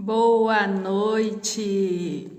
Boa noite!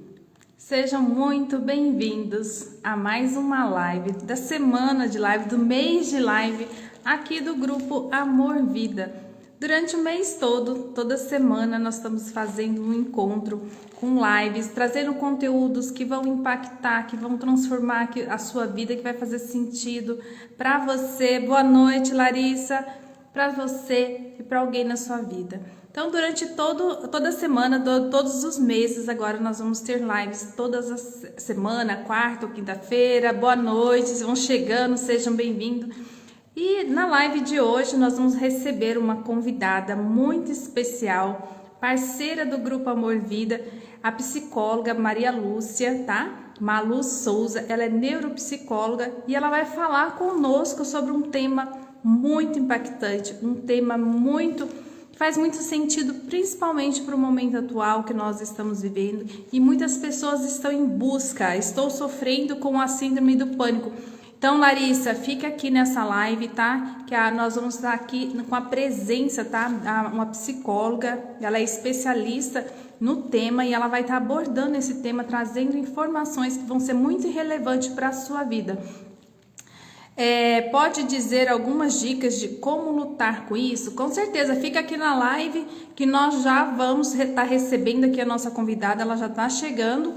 Sejam muito bem-vindos a mais uma live da semana de live, do mês de live aqui do grupo Amor Vida. Durante o mês todo, toda semana, nós estamos fazendo um encontro com lives, trazendo conteúdos que vão impactar, que vão transformar a sua vida, que vai fazer sentido para você. Boa noite, Larissa! Para você e para alguém na sua vida. Então, durante toda semana, todos os meses, agora nós vamos ter lives todas as semana, quarta ou quinta-feira. Boa noite, vocês vão chegando, sejam bem-vindos. E na live de hoje nós vamos receber uma convidada muito especial, parceira do Grupo Amor Vida, a psicóloga Maria Lúcia, tá? Malu Souza, ela é neuropsicóloga e ela vai falar conosco sobre um tema muito impactante, um tema que faz muito sentido, principalmente para o momento atual que nós estamos vivendo, e muitas pessoas estão em busca, estou sofrendo com a síndrome do pânico. Então, Larissa, fica aqui nessa live, tá? Nós vamos estar aqui com a presença, tá? Uma psicóloga, ela é especialista no tema e ela vai estar abordando esse tema, trazendo informações que vão ser muito relevantes para a sua vida. Pode dizer algumas dicas de como lutar com isso? Com certeza, fica aqui na live que nós já vamos estar recebendo aqui a nossa convidada, ela já está chegando,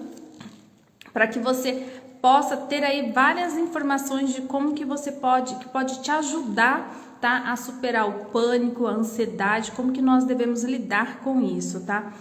para que você possa ter aí várias informações de como que pode te ajudar, tá? A superar o pânico, a ansiedade, como que nós devemos lidar com isso, tá?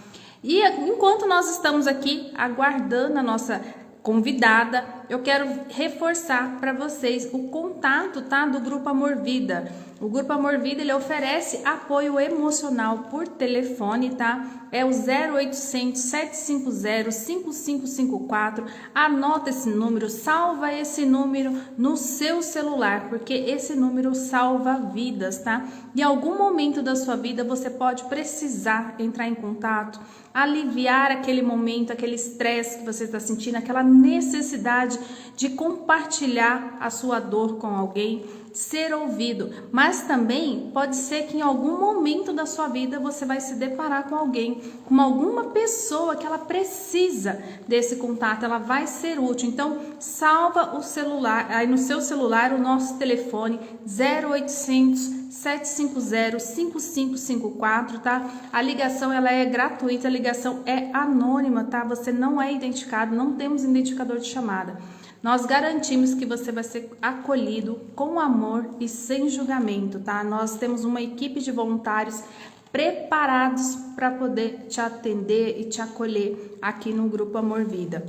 E enquanto nós estamos aqui aguardando a nossa convidada, eu quero reforçar para vocês o contato, tá, do Grupo Amor Vida. O Grupo Amor Vida, ele oferece apoio emocional por telefone, tá? É o 0800 750 5554. Anota esse número, salva esse número no seu celular, porque esse número salva vidas, tá? Em algum momento da sua vida você pode precisar entrar em contato, aliviar aquele momento, aquele estresse que você está sentindo, aquela necessidade de compartilhar a sua dor com alguém, ser ouvido. Mas também pode ser que em algum momento da sua vida você vai se deparar com alguém, com alguma pessoa que ela precisa desse contato, ela vai ser útil. Então, salva o celular, aí no seu celular o nosso telefone 0800 750 5554, tá? A ligação ela é gratuita, a ligação é anônima, tá? Você não é identificado, não temos identificador de chamada. Nós garantimos que você vai ser acolhido com amor e sem julgamento, tá? Nós temos uma equipe de voluntários preparados para poder te atender e te acolher aqui no Grupo Amor Vida.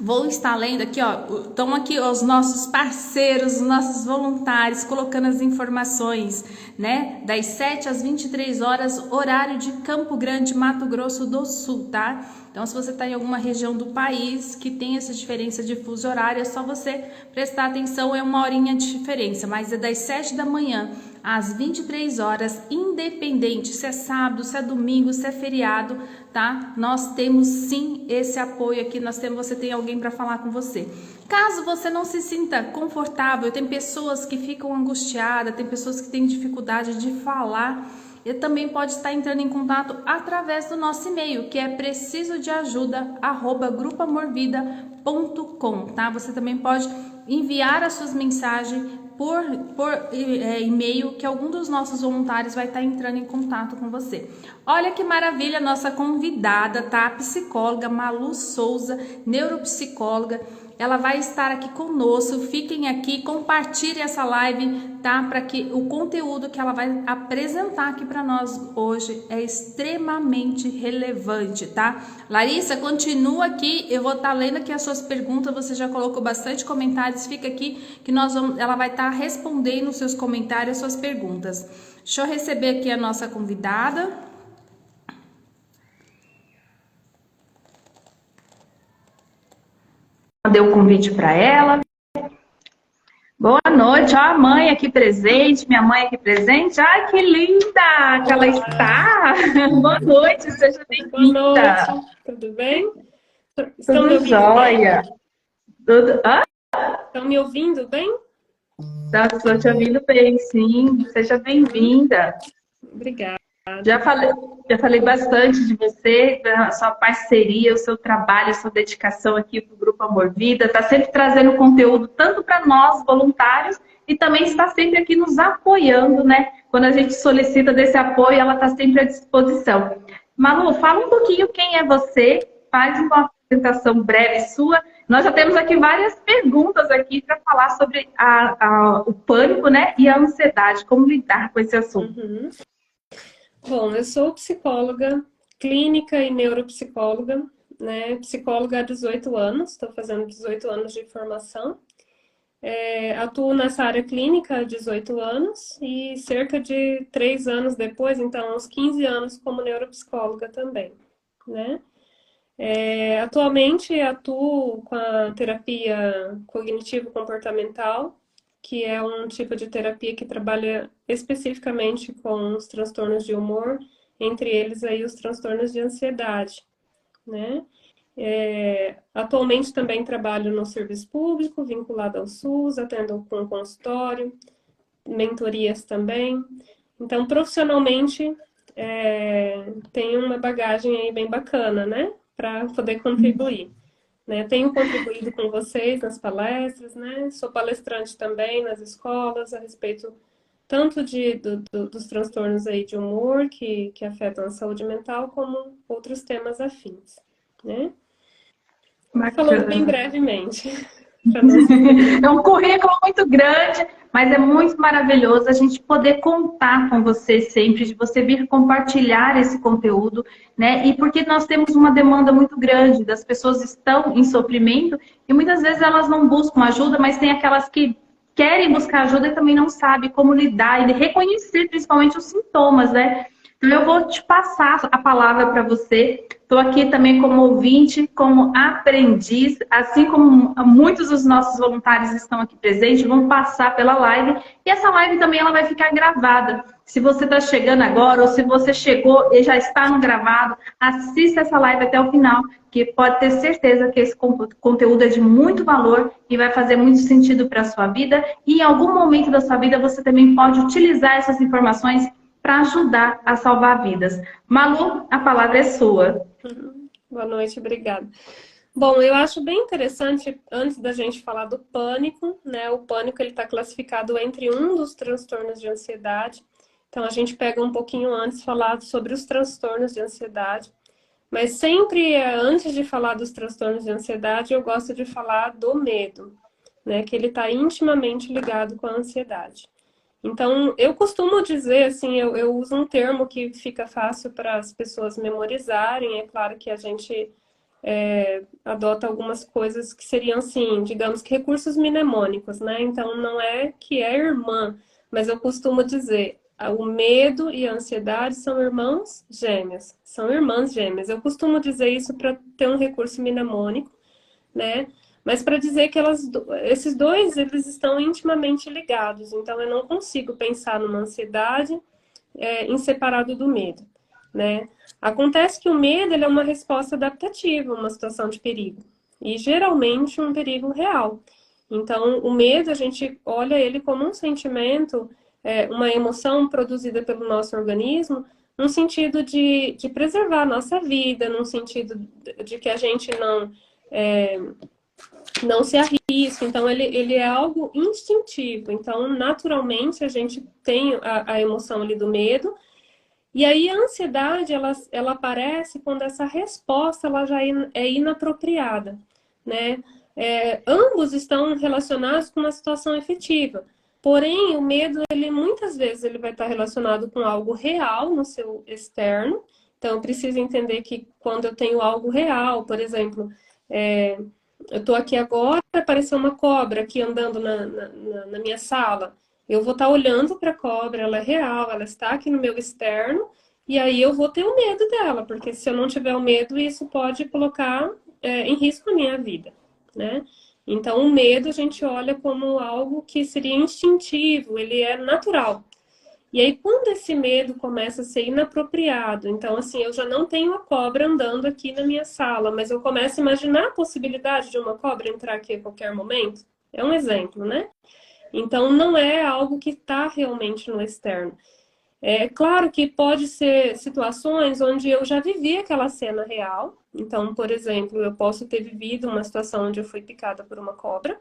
Vou estar lendo aqui, ó, estão aqui os nossos parceiros, os nossos voluntários, colocando as informações, né? Das 7 às 23 horas, horário de Campo Grande, Mato Grosso do Sul, tá? Então, se você está em alguma região do país que tem essa diferença de fuso horário, é só você prestar atenção, é uma horinha de diferença, mas é das 7 da manhã às 23 horas, independente se é sábado, se é domingo, se é feriado, tá? Nós temos sim esse apoio aqui, você tem alguém para falar com você. Caso você não se sinta confortável, tem pessoas que ficam angustiadas, tem pessoas que têm dificuldade de falar, e também pode estar entrando em contato através do nosso e-mail, que é precisodeajuda@grupoamorvida.com, tá? Você também pode enviar as suas mensagens por e-mail, que algum dos nossos voluntários vai estar entrando em contato com você. Olha que maravilha, nossa convidada, tá? A psicóloga Malu Souza, neuropsicóloga. Ela vai estar aqui conosco, fiquem aqui, compartilhem essa live, tá? Para que o conteúdo que ela vai apresentar aqui para nós hoje é extremamente relevante, tá? Larissa, continua aqui, eu vou estar lendo aqui as suas perguntas, você já colocou bastante comentários, fica aqui que ela vai estar respondendo os seus comentários, as suas perguntas. Deixa eu receber aqui a nossa convidada. Mandei o convite para ela. Boa noite, ó, a mãe aqui presente, minha mãe aqui presente. Ai, que linda que ela está! Boa noite, seja bem-vinda. Boa noite, tudo bem? Estão me Tudo ouvindo jóia. bem? Tudo... Estão me ouvindo bem? Estou te ouvindo bem, sim. Seja bem-vinda. Obrigada. Já falei, já falei bastante de você, da sua parceria, o seu trabalho, a sua dedicação aqui para o Grupo Amor Vida. Está sempre trazendo conteúdo tanto para nós, voluntários, e também está sempre aqui nos apoiando, né? Quando a gente solicita desse apoio, ela está sempre à disposição. Malu, fala um pouquinho quem é você, faz uma apresentação breve sua. Nós já temos aqui várias perguntas aqui para falar sobre o pânico, né? E a ansiedade, como lidar com esse assunto. Uhum. Bom, eu sou psicóloga clínica e neuropsicóloga, né? Psicóloga há 18 anos, estou fazendo 18 anos de formação. Atuo nessa área clínica há 18 anos e cerca de 3 anos depois, então uns 15 anos como neuropsicóloga também, né? Atualmente atuo com a terapia cognitivo-comportamental, que é um tipo de terapia que trabalha especificamente com os transtornos de humor, entre eles aí os transtornos de ansiedade, né? Atualmente também trabalho no serviço público, vinculado ao SUS, atendo com consultório, mentorias também. Então, profissionalmente, tenho uma bagagem aí bem bacana, né? Para poder contribuir. Né? Tenho contribuído com vocês nas palestras, né? Sou palestrante também nas escolas a respeito tanto dos transtornos aí de humor que afetam a saúde mental, como outros temas afins, né? Falando bem Bacana. brevemente. É um currículo muito grande, mas é muito maravilhoso a gente poder contar com você sempre, de você vir compartilhar esse conteúdo, né? E porque nós temos uma demanda muito grande, das pessoas estão em sofrimento e muitas vezes elas não buscam ajuda, mas tem aquelas que querem buscar ajuda e também não sabem como lidar e reconhecer principalmente os sintomas, né? Então eu vou te passar a palavra para você. Estou aqui também como ouvinte, como aprendiz, assim como muitos dos nossos voluntários estão aqui presentes, vão passar pela live. E essa live também ela vai ficar gravada. Se você está chegando agora ou se você chegou e já está no gravado, assista essa live até o final, que pode ter certeza que esse conteúdo é de muito valor e vai fazer muito sentido para a sua vida. E em algum momento da sua vida você também pode utilizar essas informações para ajudar a salvar vidas. Malu, a palavra é sua. Boa noite, obrigada. Bom, eu acho bem interessante, antes da gente falar do pânico, né? O pânico ele está classificado entre um dos transtornos de ansiedade. Então, a gente pega um pouquinho antes falar sobre os transtornos de ansiedade. Mas sempre, antes de falar dos transtornos de ansiedade, eu gosto de falar do medo, né? Que ele está intimamente ligado com a ansiedade. Então, eu costumo dizer, assim, eu uso um termo que fica fácil para as pessoas memorizarem. É claro que a gente adota algumas coisas que seriam, assim, digamos que recursos mnemônicos, né? Então, não é que é irmã, mas eu costumo dizer, o medo e a ansiedade são irmãos gêmeos, são irmãs gêmeas. Eu costumo dizer isso para ter um recurso mnemônico, né? Mas para dizer que esses dois, eles estão intimamente ligados. Então, eu não consigo pensar numa ansiedade em separado do medo, né? Acontece que o medo ele é uma resposta adaptativa a uma situação de perigo. E, geralmente, um perigo real. Então, o medo, a gente olha ele como um sentimento, uma emoção produzida pelo nosso organismo, no sentido de preservar a nossa vida, no sentido de que a gente não se arrisca. Então, ele é algo instintivo. Então, naturalmente, a gente tem a emoção ali do medo. E aí, a ansiedade, ela aparece quando essa resposta ela já é inapropriada, né? Ambos estão relacionados com uma situação efetiva. Porém, o medo, muitas vezes, ele vai estar relacionado com algo real no seu externo. Então, eu preciso entender que quando eu tenho algo real, por exemplo, eu estou aqui agora, apareceu uma cobra aqui andando na minha sala. Eu vou estar olhando para a cobra, ela é real, ela está aqui no meu externo, e aí eu vou ter o medo dela, porque se eu não tiver o medo, isso pode colocar em risco a minha vida, né? Então, o medo a gente olha como algo que seria instintivo, ele é natural. E aí, quando esse medo começa a ser inapropriado, então, assim, eu já não tenho a cobra andando aqui na minha sala, mas eu começo a imaginar a possibilidade de uma cobra entrar aqui a qualquer momento. É um exemplo, né? Então, não é algo que está realmente no externo. É claro que pode ser situações onde eu já vivi aquela cena real. Então, por exemplo, eu posso ter vivido uma situação onde eu fui picada por uma cobra.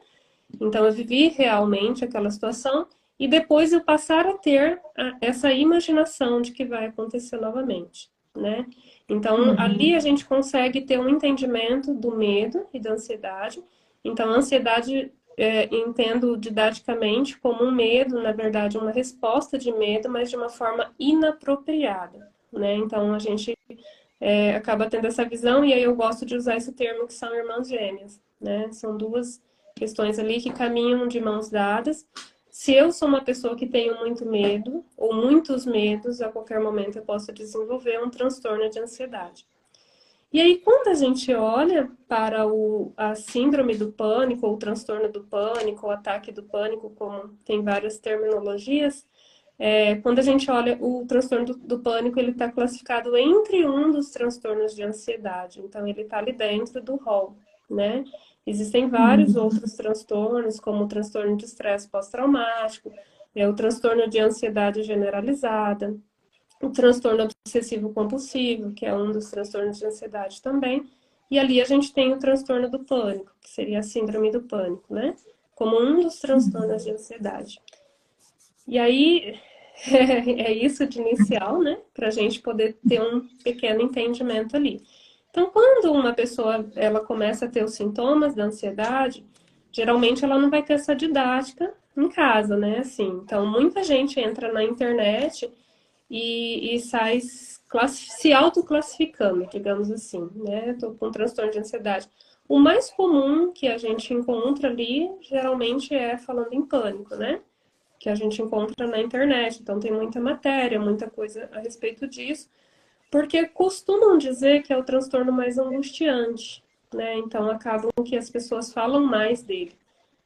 Então, eu vivi realmente aquela situação e depois eu passar a ter essa imaginação de que vai acontecer novamente, né? Então, ali a Uhum. gente consegue ter um entendimento do medo e da ansiedade. Então, a ansiedade, entendo didaticamente como um medo, na verdade, uma resposta de medo, mas de uma forma inapropriada, né? Então, a gente acaba tendo essa visão, e aí eu gosto de usar esse termo que são irmãs gêmeas, né? São duas questões ali que caminham de mãos dadas. Se eu sou uma pessoa que tenho muito medo, ou muitos medos, a qualquer momento eu posso desenvolver um transtorno de ansiedade. E aí, quando a gente olha para a síndrome do pânico, ou o transtorno do pânico, o ataque do pânico, como tem várias terminologias, quando a gente olha o transtorno do pânico, ele está classificado entre um dos transtornos de ansiedade. Então, ele está ali dentro do rol, né? Existem vários Uhum. outros transtornos, como o transtorno de estresse pós-traumático, o transtorno de ansiedade generalizada, o transtorno obsessivo compulsivo, que é um dos transtornos de ansiedade também. E ali a gente tem o transtorno do pânico, que seria a síndrome do pânico, né? Como um dos transtornos de ansiedade. E aí, é isso de inicial, né? Para a gente poder ter um pequeno entendimento ali. Então, quando uma pessoa ela começa a ter os sintomas da ansiedade, geralmente ela não vai ter essa didática em casa, né? Assim, então, muita gente entra na internet e sai se autoclassificando, digamos assim, né? Estou com transtorno de ansiedade. O mais comum que a gente encontra ali, geralmente é falando em pânico, né? Que a gente encontra na internet. Então, tem muita matéria, muita coisa a respeito disso, porque costumam dizer que é o transtorno mais angustiante, né? Então, acabam que as pessoas falam mais dele.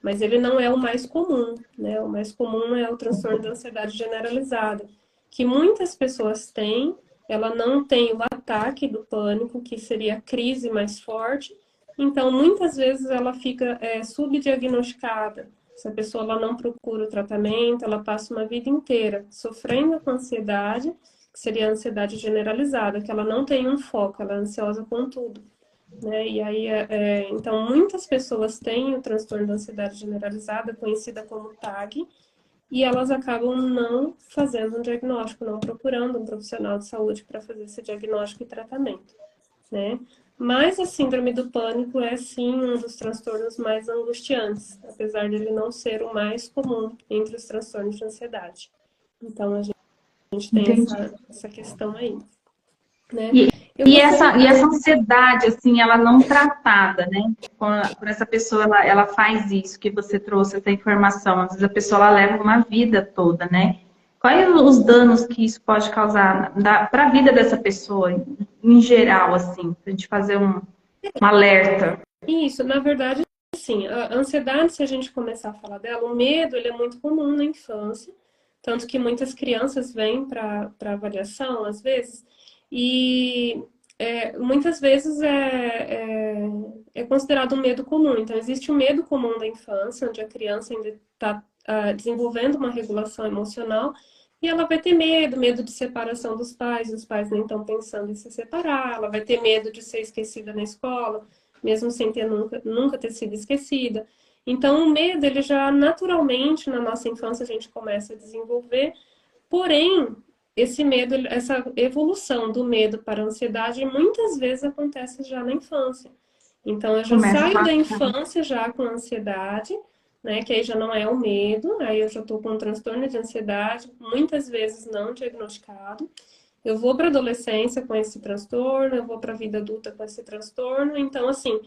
Mas ele não é o mais comum, né? O mais comum é o transtorno da ansiedade generalizada, que muitas pessoas têm, ela não tem o ataque do pânico, que seria a crise mais forte, então muitas vezes ela fica subdiagnosticada. Se a pessoa ela não procura o tratamento, ela passa uma vida inteira sofrendo com ansiedade, que seria a ansiedade generalizada, que ela não tem um foco, ela é ansiosa com tudo, né? E aí, então, muitas pessoas têm o transtorno da ansiedade generalizada, conhecida como TAG, e elas acabam não fazendo um diagnóstico, não procurando um profissional de saúde para fazer esse diagnóstico e tratamento, né? Mas a síndrome do pânico é, sim, um dos transtornos mais angustiantes, apesar de ele não ser o mais comum entre os transtornos de ansiedade. Então, a gente tem Entendi. essa questão aí, né? E, Eu e essa gostaria... ansiedade, assim, ela não tratada, né? Por essa pessoa, ela faz isso que você trouxe, essa informação. Às vezes a pessoa ela leva uma vida toda, né? Quais os danos que isso pode causar para a vida dessa pessoa, em geral, assim, para a gente fazer um alerta? Isso, na verdade, sim, a ansiedade, se a gente começar a falar dela, o medo, ele é muito comum na infância, tanto que muitas crianças vêm para avaliação, às vezes, e muitas vezes é considerado um medo comum. Então, existe o medo comum da infância, onde a criança ainda está desenvolvendo uma regulação emocional, e ela vai ter medo, medo de separação dos pais, os pais nem estão pensando em se separar, ela vai ter medo de ser esquecida na escola, mesmo sem ter nunca ter sido esquecida. Então, o medo, ele já naturalmente, na nossa infância, a gente começa a desenvolver, porém, esse medo, essa evolução do medo para a ansiedade, muitas vezes acontece já na infância. Então, eu já Começa saio lá. da infância já com ansiedade, né, que aí já não é o medo, aí eu já estou com um transtorno de ansiedade, muitas vezes não diagnosticado. Eu vou para a adolescência com esse transtorno, eu vou para a vida adulta com esse transtorno. Então, assim,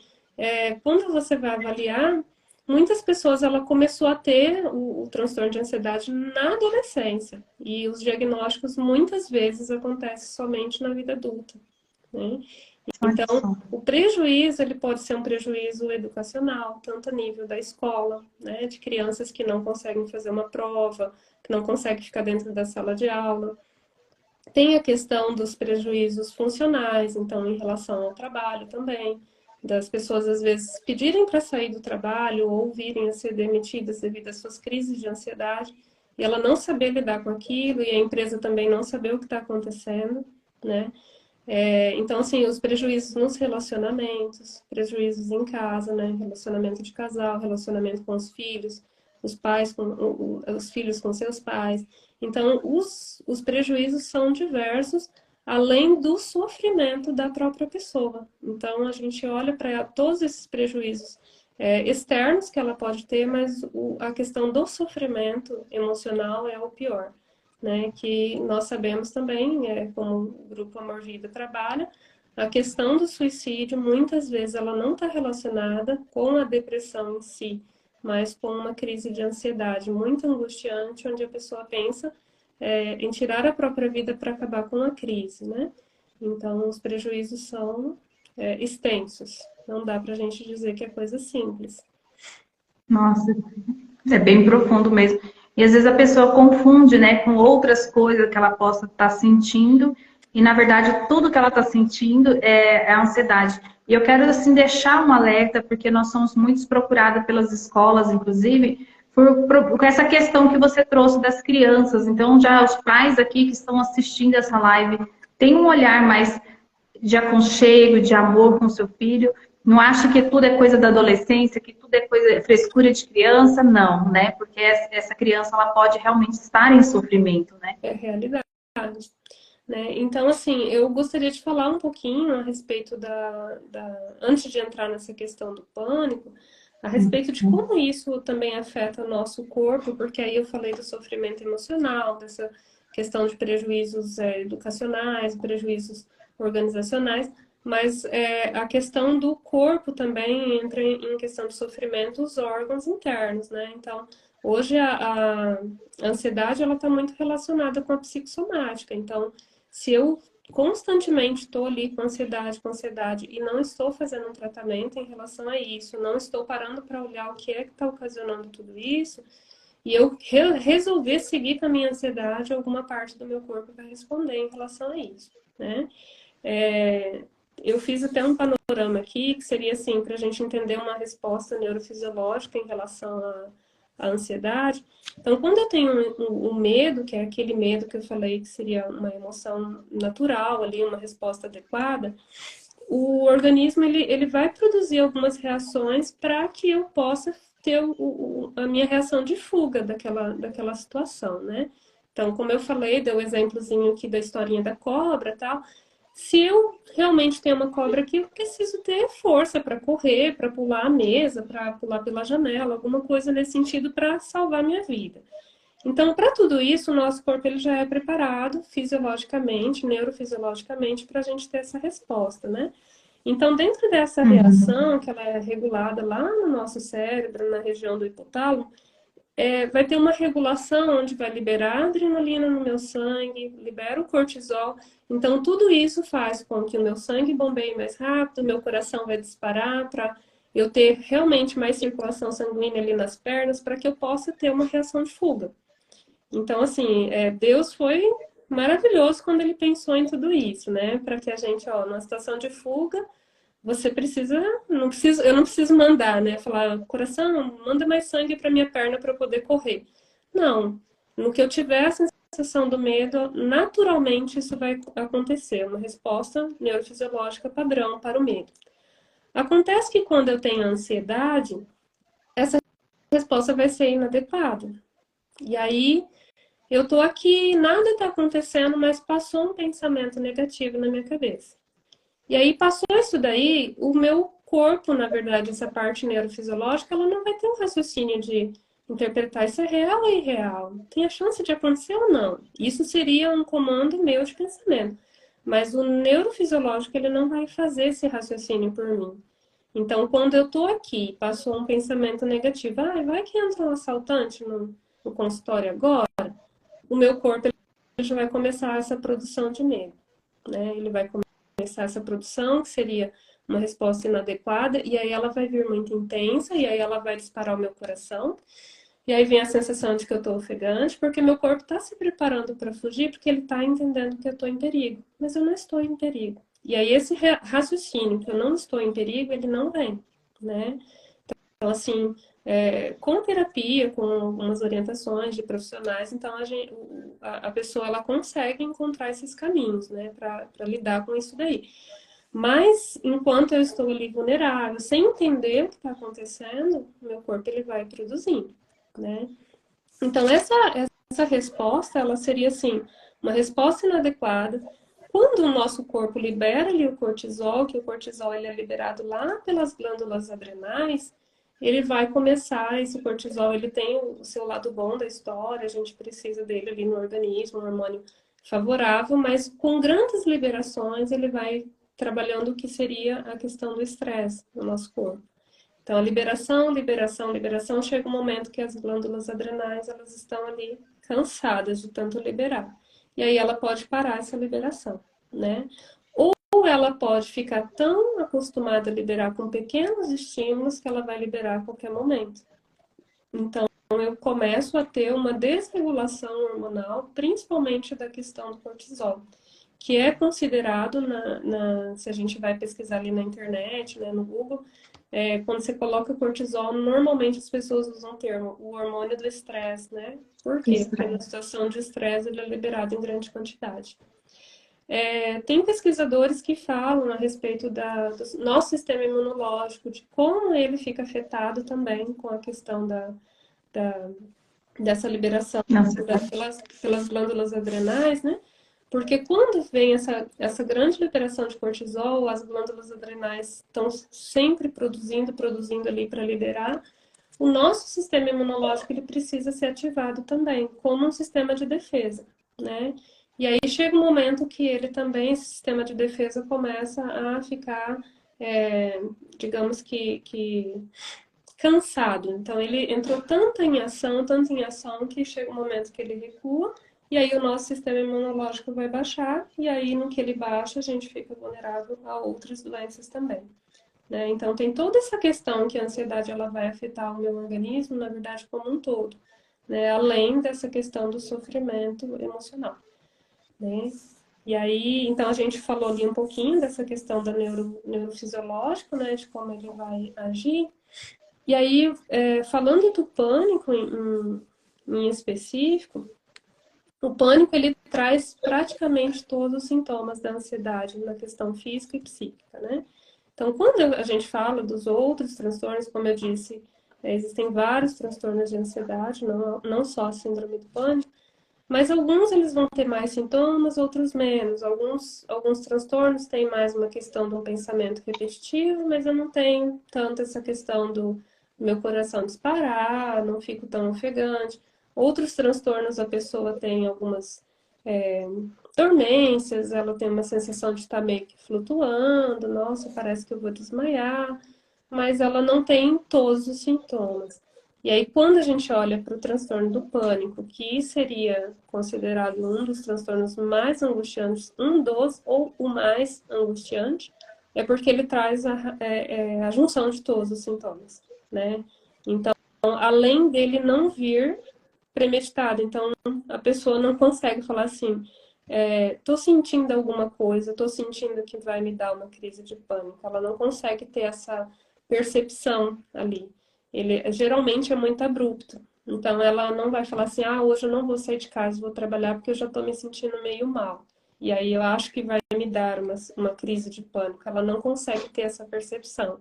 quando você vai avaliar, muitas pessoas ela começou a ter o transtorno de ansiedade na adolescência. E os diagnósticos muitas vezes acontecem somente na vida adulta, né? Olha Então, só. o prejuízo, ele pode ser um prejuízo educacional, tanto a nível da escola, né, de crianças que não conseguem fazer uma prova, que não conseguem ficar dentro da sala de aula. Tem a questão dos prejuízos funcionais, então, em relação ao trabalho também, das pessoas às vezes pedirem para sair do trabalho ou virem a ser demitidas devido às suas crises de ansiedade. e ela não saber lidar com aquilo, e a empresa também não saber o que está acontecendo, né? Então, assim, os prejuízos nos relacionamentos, prejuízos em casa, né? Relacionamento de casal, relacionamento com os filhos, os pais com os filhos com seus pais. Então, os prejuízos são diversos, além do sofrimento da própria pessoa. Então, a gente olha para todos esses prejuízos externos que ela pode ter, mas a questão do sofrimento emocional é o pior, né? Que nós sabemos também, como o Grupo Amor Vida trabalha, a questão do suicídio, muitas vezes, ela não está relacionada com a depressão em si, mas com uma crise de ansiedade muito angustiante, onde a pessoa pensa em tirar a própria vida para acabar com a crise, né? Então, os prejuízos são extensos. Não dá para a gente dizer que é coisa simples. Nossa, é bem profundo mesmo. E às vezes a pessoa confunde, né, com outras coisas que ela possa estar sentindo, e na verdade tudo que ela está sentindo é a ansiedade. E eu quero assim deixar um alerta, porque nós somos muito procuradas pelas escolas, inclusive, com essa questão que você trouxe das crianças. Então, já os pais aqui que estão assistindo essa live têm um olhar mais de aconchego, de amor com seu filho. Não acha que tudo é coisa da adolescência, que tudo é coisa frescura de criança, não, né? Porque essa criança ela pode realmente estar em sofrimento, né? É realidade, né? Então, assim, eu gostaria de falar um pouquinho a respeito antes de entrar nessa questão do pânico, a respeito de como isso também afeta o nosso corpo, porque aí eu falei do sofrimento emocional, dessa questão de prejuízos educacionais, prejuízos organizacionais, mas a questão do corpo também entra em questão de sofrimento os órgãos internos, né? Então, hoje a ansiedade ela está muito relacionada com a psicossomática. Então, se eu constantemente estou ali com ansiedade e não estou fazendo um tratamento em relação a isso, não estou parando para olhar o que é que está ocasionando tudo isso, e eu resolver seguir com a minha ansiedade, alguma parte do meu corpo vai responder em relação a isso, né? Eu fiz até um panorama aqui, que seria assim, para a gente entender uma resposta neurofisiológica em relação à ansiedade. Então, quando eu tenho um medo, que é aquele medo que eu falei que seria uma emoção natural, ali, uma resposta adequada, o organismo ele vai produzir algumas reações para que eu possa ter a minha reação de fuga daquela situação, né? Então, como eu falei, deu o exemplozinho aqui da historinha da cobra, tal. Se eu realmente tenho uma cobra aqui, eu preciso ter força para correr, para pular a mesa, para pular pela janela, alguma coisa nesse sentido para salvar minha vida. Então, para tudo isso, o nosso corpo ele já é preparado fisiologicamente, neurofisiologicamente, para a gente ter essa resposta, né? Então, dentro dessa reação, que ela é regulada lá no nosso cérebro, na região do hipotálamo, vai ter uma regulação onde vai liberar adrenalina no meu sangue, libera o cortisol. Então, tudo isso faz com que o meu sangue bombeie mais rápido, meu coração vai disparar para eu ter realmente mais circulação sanguínea ali nas pernas, para que eu possa ter uma reação de fuga. Então, assim, Deus foi maravilhoso quando ele pensou em tudo isso, né? Para que a gente, ó, numa situação de fuga, você precisa, eu não preciso mandar, né? Falar, coração, manda mais sangue para minha perna para eu poder correr. Não. No que eu tiver a sensação do medo, naturalmente isso vai acontecer, uma resposta neurofisiológica padrão para o medo. Acontece que quando eu tenho ansiedade, essa resposta vai ser inadequada. E aí eu tô aqui, nada tá acontecendo, mas passou um pensamento negativo na minha cabeça. E aí passou isso daí, o meu corpo, na verdade, essa parte neurofisiológica, ela não vai ter um raciocínio de interpretar isso é real ou irreal. Tem a chance de acontecer ou não. Isso seria um comando meu de pensamento. Mas o neurofisiológico, ele não vai fazer esse raciocínio por mim. Então, quando eu tô aqui, passou um pensamento negativo, vai que entra um assaltante no consultório agora, o meu corpo ele já vai começar essa produção de medo, né? Ele vai começar essa produção, que seria uma resposta inadequada, e aí ela vai vir muito intensa, e aí ela vai disparar o meu coração, e aí vem a sensação de que eu estou ofegante, porque meu corpo está se preparando para fugir, porque ele está entendendo que eu estou em perigo, mas eu não estou em perigo. E aí esse raciocínio que eu não estou em perigo, ele não vem, né? Então, assim, com terapia, com algumas orientações de profissionais, então a pessoa ela consegue encontrar esses caminhos, né, para lidar com isso daí. Mas enquanto eu estou ali vulnerável, sem entender o que está acontecendo, meu corpo ele vai produzindo, né? Então essa resposta, ela seria assim, uma resposta inadequada. Quando o nosso corpo libera ali o cortisol, que o cortisol ele é liberado lá pelas glândulas adrenais, ele vai começar, esse cortisol ele tem o seu lado bom da história, a gente precisa dele ali no organismo, um hormônio favorável, mas com grandes liberações ele vai trabalhando o que seria a questão do estresse no nosso corpo. Então, a liberação, liberação, liberação, chega um momento que as glândulas adrenais, elas estão ali cansadas de tanto liberar. E aí ela pode parar essa liberação, né? Ou ela pode ficar tão acostumada a liberar com pequenos estímulos que ela vai liberar a qualquer momento. Então, eu começo a ter uma desregulação hormonal, principalmente da questão do cortisol, que é considerado, se a gente vai pesquisar ali na internet, né, no Google, quando você coloca cortisol, normalmente as pessoas usam o termo o hormônio do estresse, né? Por quê? Porque na situação de estresse ele é liberado em grande quantidade. Tem pesquisadores que falam a respeito do nosso sistema imunológico, de como ele fica afetado também com a questão dessa liberação pelas glândulas adrenais, né? Porque quando vem essa grande liberação de cortisol, as glândulas adrenais estão sempre produzindo ali para liberar, o nosso sistema imunológico ele precisa ser ativado também, como um sistema de defesa, né? E aí chega um momento que ele também, esse sistema de defesa, começa a ficar, digamos que cansado. Então ele entrou tanto em ação, que chega um momento que ele recua, e aí o nosso sistema imunológico vai baixar, e aí no que ele baixa, a gente fica vulnerável a outras doenças também. Né? Então tem toda essa questão que a ansiedade ela vai afetar o meu organismo, na verdade, como um todo, né? Além dessa questão do sofrimento emocional. Né? E aí, então a gente falou ali um pouquinho dessa questão da neurofisiológica, né? De como ele vai agir. E aí, falando do pânico em específico, o pânico ele traz praticamente todos os sintomas da ansiedade na questão física e psíquica, né? Então, quando a gente fala dos outros transtornos, como eu disse, existem vários transtornos de ansiedade, não só a síndrome do pânico, mas alguns eles vão ter mais sintomas, outros menos. Alguns transtornos têm mais uma questão de um pensamento repetitivo, mas eu não tenho tanto essa questão do meu coração disparar, não fico tão ofegante. Outros transtornos a pessoa tem algumas dormências, ela tem uma sensação de estar meio que flutuando, nossa, parece que eu vou desmaiar, mas ela não tem todos os sintomas. E aí, quando a gente olha para o transtorno do pânico, que seria considerado um dos transtornos mais angustiantes, um dos ou o mais angustiante, é porque ele traz a junção de todos os sintomas, né? Então, além dele não vir premeditado, então a pessoa não consegue falar assim, tô sentindo alguma coisa, tô sentindo que vai me dar uma crise de pânico. Ela não consegue ter essa percepção ali. Ele geralmente é muito abrupto. Então ela não vai falar assim, hoje eu não vou sair de casa, vou trabalhar porque eu já estou me sentindo meio mal. E aí eu acho que vai me dar uma crise de pânico. Ela não consegue ter essa percepção.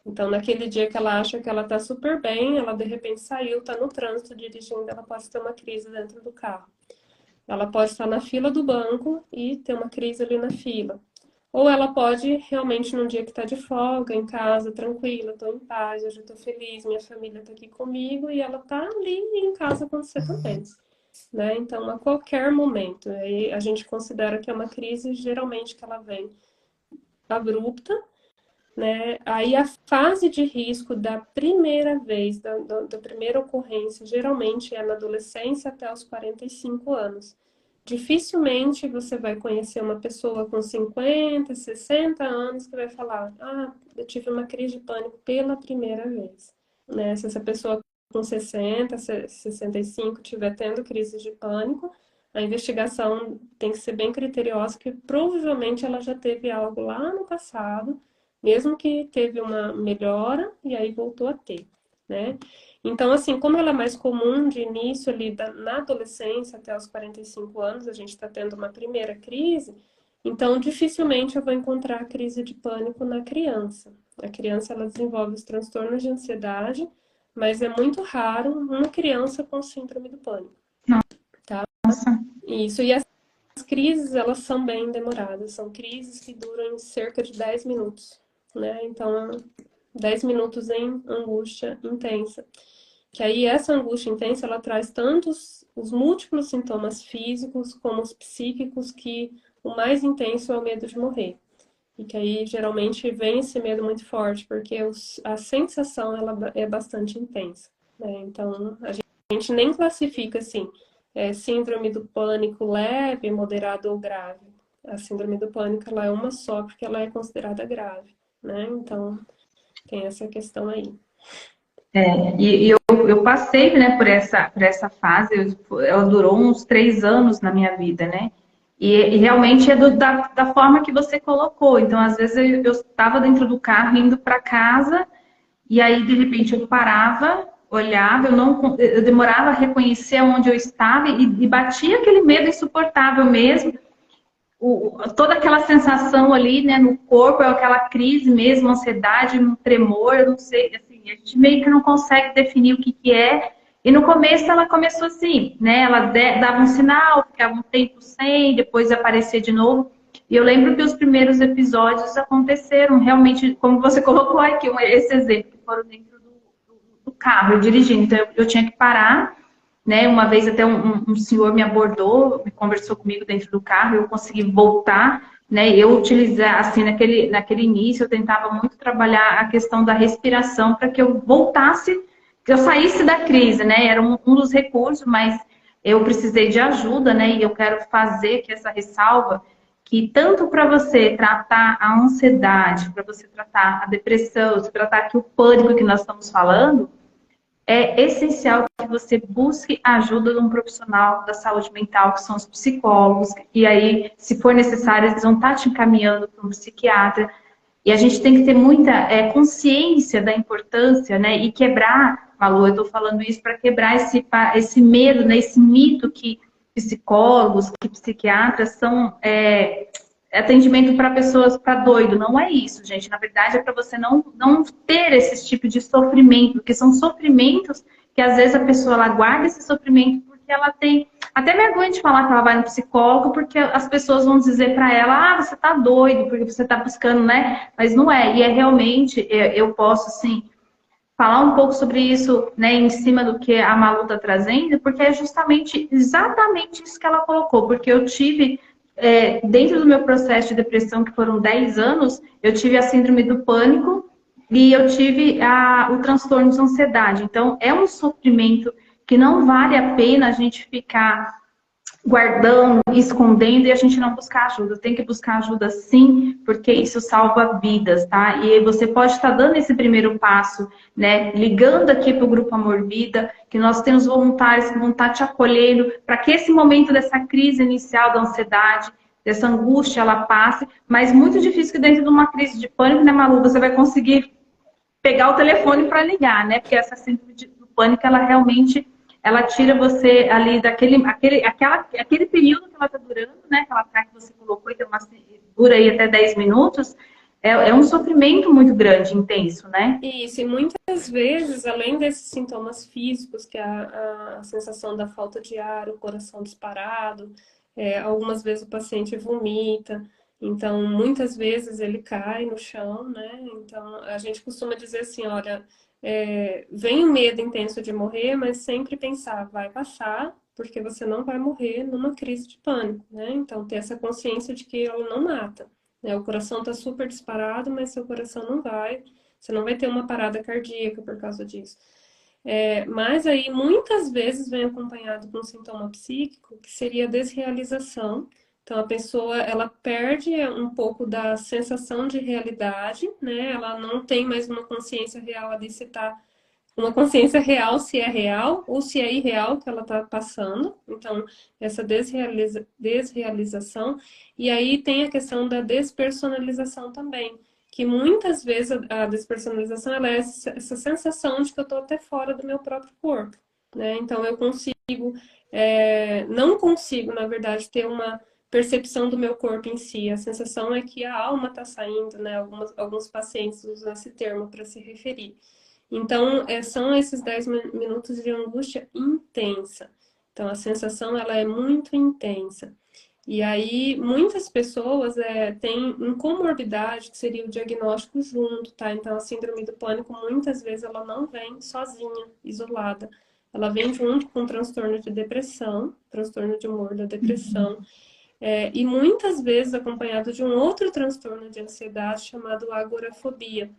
Então, naquele dia que ela acha que ela está super bem, ela de repente saiu, está no trânsito dirigindo, ela pode ter uma crise dentro do carro. Ela pode estar na fila do banco e ter uma crise ali na fila. Ou ela pode realmente num dia que está de folga, em casa, tranquila, estou em paz, hoje eu estou feliz, minha família está aqui comigo e ela está ali em casa quando você também. Né? Então, a qualquer momento, aí a gente considera que é uma crise geralmente que ela vem abrupta, né? Aí a fase de risco da primeira vez, da primeira ocorrência, geralmente é na adolescência até os 45 anos. Dificilmente você vai conhecer uma pessoa com 50, 60 anos que vai falar: eu tive uma crise de pânico pela primeira vez. Né? Se essa pessoa com 60, 65 estiver tendo crise de pânico, a investigação tem que ser bem criteriosa, que provavelmente ela já teve algo lá no passado, mesmo que teve uma melhora e aí voltou a ter. né? Então, assim, como ela é mais comum de início ali na adolescência até os 45 anos, a gente está tendo uma primeira crise, então dificilmente eu vou encontrar a crise de pânico na criança. A criança, ela desenvolve os transtornos de ansiedade, mas é muito raro uma criança com síndrome do pânico, tá? Nossa. Isso, e as crises, elas são bem demoradas, são crises que duram cerca de 10 minutos, né? Então, 10 minutos em angústia intensa. Que aí essa angústia intensa, ela traz tanto os múltiplos sintomas físicos como os psíquicos, que o mais intenso é o medo de morrer. E que aí geralmente vem esse medo muito forte, porque a sensação ela é bastante intensa, né? Então a gente nem classifica assim, síndrome do pânico leve, moderado ou grave. A síndrome do pânico ela é uma só, porque ela é considerada grave, né? Então tem essa questão aí. Eu passei, né, por essa fase, ela durou uns 3 anos na minha vida, né? E realmente é da forma que você colocou. Então, às vezes, eu estava dentro do carro indo para casa, e aí, de repente, eu parava, olhava, eu demorava a reconhecer onde eu estava, e batia aquele medo insuportável mesmo. Toda aquela sensação ali, né, no corpo, é aquela crise mesmo, ansiedade, um tremor, eu não sei, assim, a gente meio que não consegue definir o que que é. E no começo ela começou assim, né, ela dava um sinal, ficava um tempo sem, depois aparecia de novo. E eu lembro que os primeiros episódios aconteceram realmente, como você colocou aqui, esse exemplo, que foram dentro do carro, eu dirigindo. Então eu tinha que parar, né? Uma vez até um senhor me abordou, me conversou comigo dentro do carro, eu consegui voltar, né? Eu utilizar, assim, naquele início, eu tentava muito trabalhar a questão da respiração para que eu voltasse, que eu saísse da crise, né? Era um dos recursos, mas eu precisei de ajuda, né? E eu quero fazer que essa ressalva, que tanto para você tratar a ansiedade, para você tratar a depressão, se tratar aqui o pânico que nós estamos falando, é essencial que você busque a ajuda de um profissional da saúde mental, que são os psicólogos, e aí, se for necessário, eles vão estar te encaminhando para um psiquiatra. E a gente tem que ter muita consciência da importância, né? E quebrar, Malu, eu estou falando isso para quebrar esse medo, né? Esse mito que psicólogos, que psiquiatras são atendimento para pessoas, para doido. Não é isso, gente. Na verdade, é para você não ter esse tipo de sofrimento, porque são sofrimentos que às vezes a pessoa ela guarda esse sofrimento porque ela tem até vergonha de falar que ela vai no psicólogo, porque as pessoas vão dizer para ela, ah, você tá doido, porque você tá buscando, né? Mas não é. E é realmente, eu posso, assim, falar um pouco sobre isso, né, em cima do que a Malu tá trazendo, porque é justamente, exatamente isso que ela colocou, porque eu tive dentro do meu processo de depressão, que foram 10 anos, eu tive a síndrome do pânico e eu tive o transtorno de ansiedade. Então, é um sofrimento que não vale a pena a gente ficar guardando, escondendo e a gente não buscar ajuda. Tem que buscar ajuda sim, porque isso salva vidas, tá? E você pode estar dando esse primeiro passo, né? Ligando aqui para o Grupo Amor Vida, que nós temos voluntários que vão estar te acolhendo para que esse momento dessa crise inicial da ansiedade, dessa angústia, ela passe. Mas muito difícil que dentro de uma crise de pânico, né, Malu, você vai conseguir pegar o telefone para ligar, né? Porque essa síndrome do pânico, ela realmente ela tira você ali aquele período que ela está durando, né? Aquela ataque que você colocou, então dura aí até 10 minutos, é um sofrimento muito grande, intenso, né? Isso, e muitas vezes, além desses sintomas físicos, que é a sensação da falta de ar, o coração disparado, algumas vezes o paciente vomita, então muitas vezes ele cai no chão, né? Então a gente costuma dizer assim, olha, vem o medo intenso de morrer, mas sempre pensar, vai passar, porque você não vai morrer numa crise de pânico, né? Então ter essa consciência de que ela não mata, né? O coração está super disparado, mas seu coração não vai. Você não vai ter uma parada cardíaca por causa disso. Mas aí, muitas vezes, vem acompanhado com um sintoma psíquico, que seria a desrealização. Então, a pessoa, ela perde um pouco da sensação de realidade, né? Ela não tem mais uma consciência real ali se tá... Uma consciência real se é real ou se é irreal que ela está passando. Então, essa desrealização. E aí tem a questão da despersonalização também, que muitas vezes a despersonalização ela é essa sensação de que eu estou até fora do meu próprio corpo, né? Então eu consigo, não consigo, na verdade, ter uma percepção do meu corpo em si. A sensação é que a alma está saindo, né? Alguns pacientes usam esse termo para se referir. Então, são esses 10 minutos de angústia intensa. Então, a sensação ela é muito intensa. E aí, muitas pessoas têm incomorbidade, que seria o diagnóstico junto, tá? Então, a síndrome do pânico, muitas vezes, ela não vem sozinha, isolada. Ela vem junto com transtorno de depressão, transtorno de humor da depressão, e muitas vezes acompanhado de um outro transtorno de ansiedade chamado agorafobia.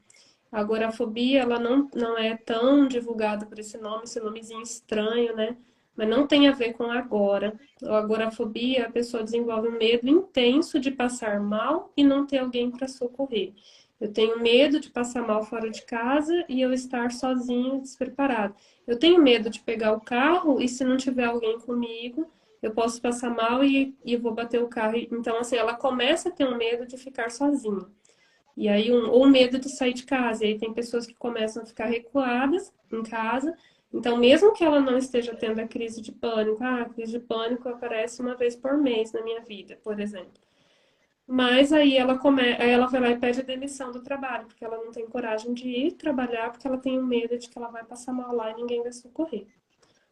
A agorafobia, ela não é tão divulgada por esse nomezinho estranho, né? Mas não tem a ver com agora. A agorafobia, a pessoa desenvolve um medo intenso de passar mal e não ter alguém para socorrer. Eu tenho medo de passar mal fora de casa e eu estar sozinho, despreparado. Eu tenho medo de pegar o carro e se não tiver alguém comigo, eu posso passar mal e vou bater o carro. Então, assim, ela começa a ter um medo de ficar sozinha. E aí, ou medo de sair de casa. E aí tem pessoas que começam a ficar recuadas em casa. Então, mesmo que ela não esteja tendo a crise de pânico, a crise de pânico aparece uma vez por mês na minha vida, por exemplo. Mas aí ela vai lá e pede a demissão do trabalho, porque ela não tem coragem de ir trabalhar, porque ela tem o medo de que ela vai passar mal lá e ninguém vai socorrer.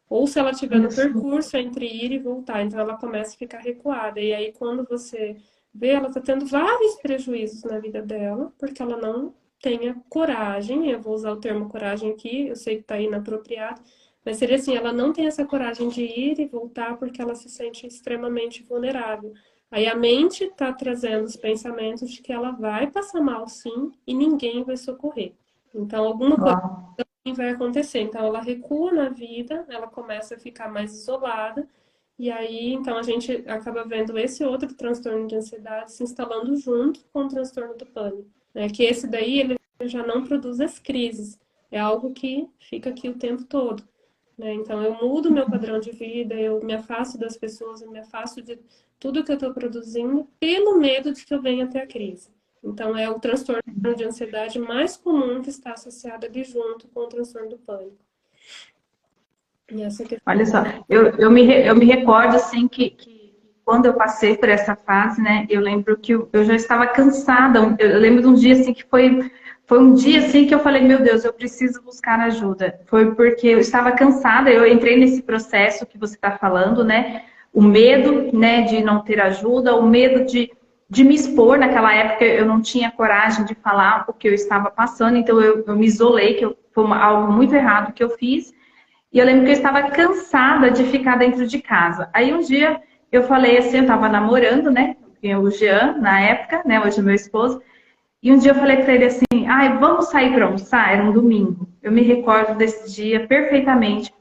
Ou se ela estiver no percurso entre ir e voltar, então ela começa a ficar recuada. E aí, quando você vê, ela está tendo vários prejuízos na vida dela, porque ela não tem a coragem, eu vou usar o termo coragem aqui, eu sei que está inapropriado, mas seria assim, ela não tem essa coragem de ir e voltar porque ela se sente extremamente vulnerável. Aí a mente está trazendo os pensamentos de que ela vai passar mal sim e ninguém vai socorrer. Então, alguma coisa vai acontecer. Então, ela recua na vida, ela começa a ficar mais isolada, e aí, então, a gente acaba vendo esse outro transtorno de ansiedade se instalando junto com o transtorno do pânico, né? Que esse daí, ele já não produz as crises, é algo que fica aqui o tempo todo, né? Então, eu mudo meu padrão de vida, eu me afasto das pessoas, eu me afasto de tudo que eu estou produzindo pelo medo de que eu venha ter a crise. Então, é o transtorno de ansiedade mais comum que está associado ali junto com o transtorno do pânico. Olha só, eu me recordo, assim, que quando eu passei por essa fase, né, eu lembro que eu já estava cansada. Eu lembro de um dia, assim, que foi um dia, assim, que eu falei, meu Deus, eu preciso buscar ajuda. Foi porque eu estava cansada, eu entrei nesse processo que você está falando, né, o medo, né, de não ter ajuda, o medo de me expor. Naquela época eu não tinha coragem de falar o que eu estava passando, então eu me isolei, que foi algo muito errado que eu fiz. E eu lembro que eu estava cansada de ficar dentro de casa. Aí um dia eu falei assim, eu estava namorando, né, o Jean na época, né, hoje é meu esposo, e um dia eu falei para ele assim, vamos sair para almoçar? Era um domingo. Eu me recordo desse dia perfeitamente.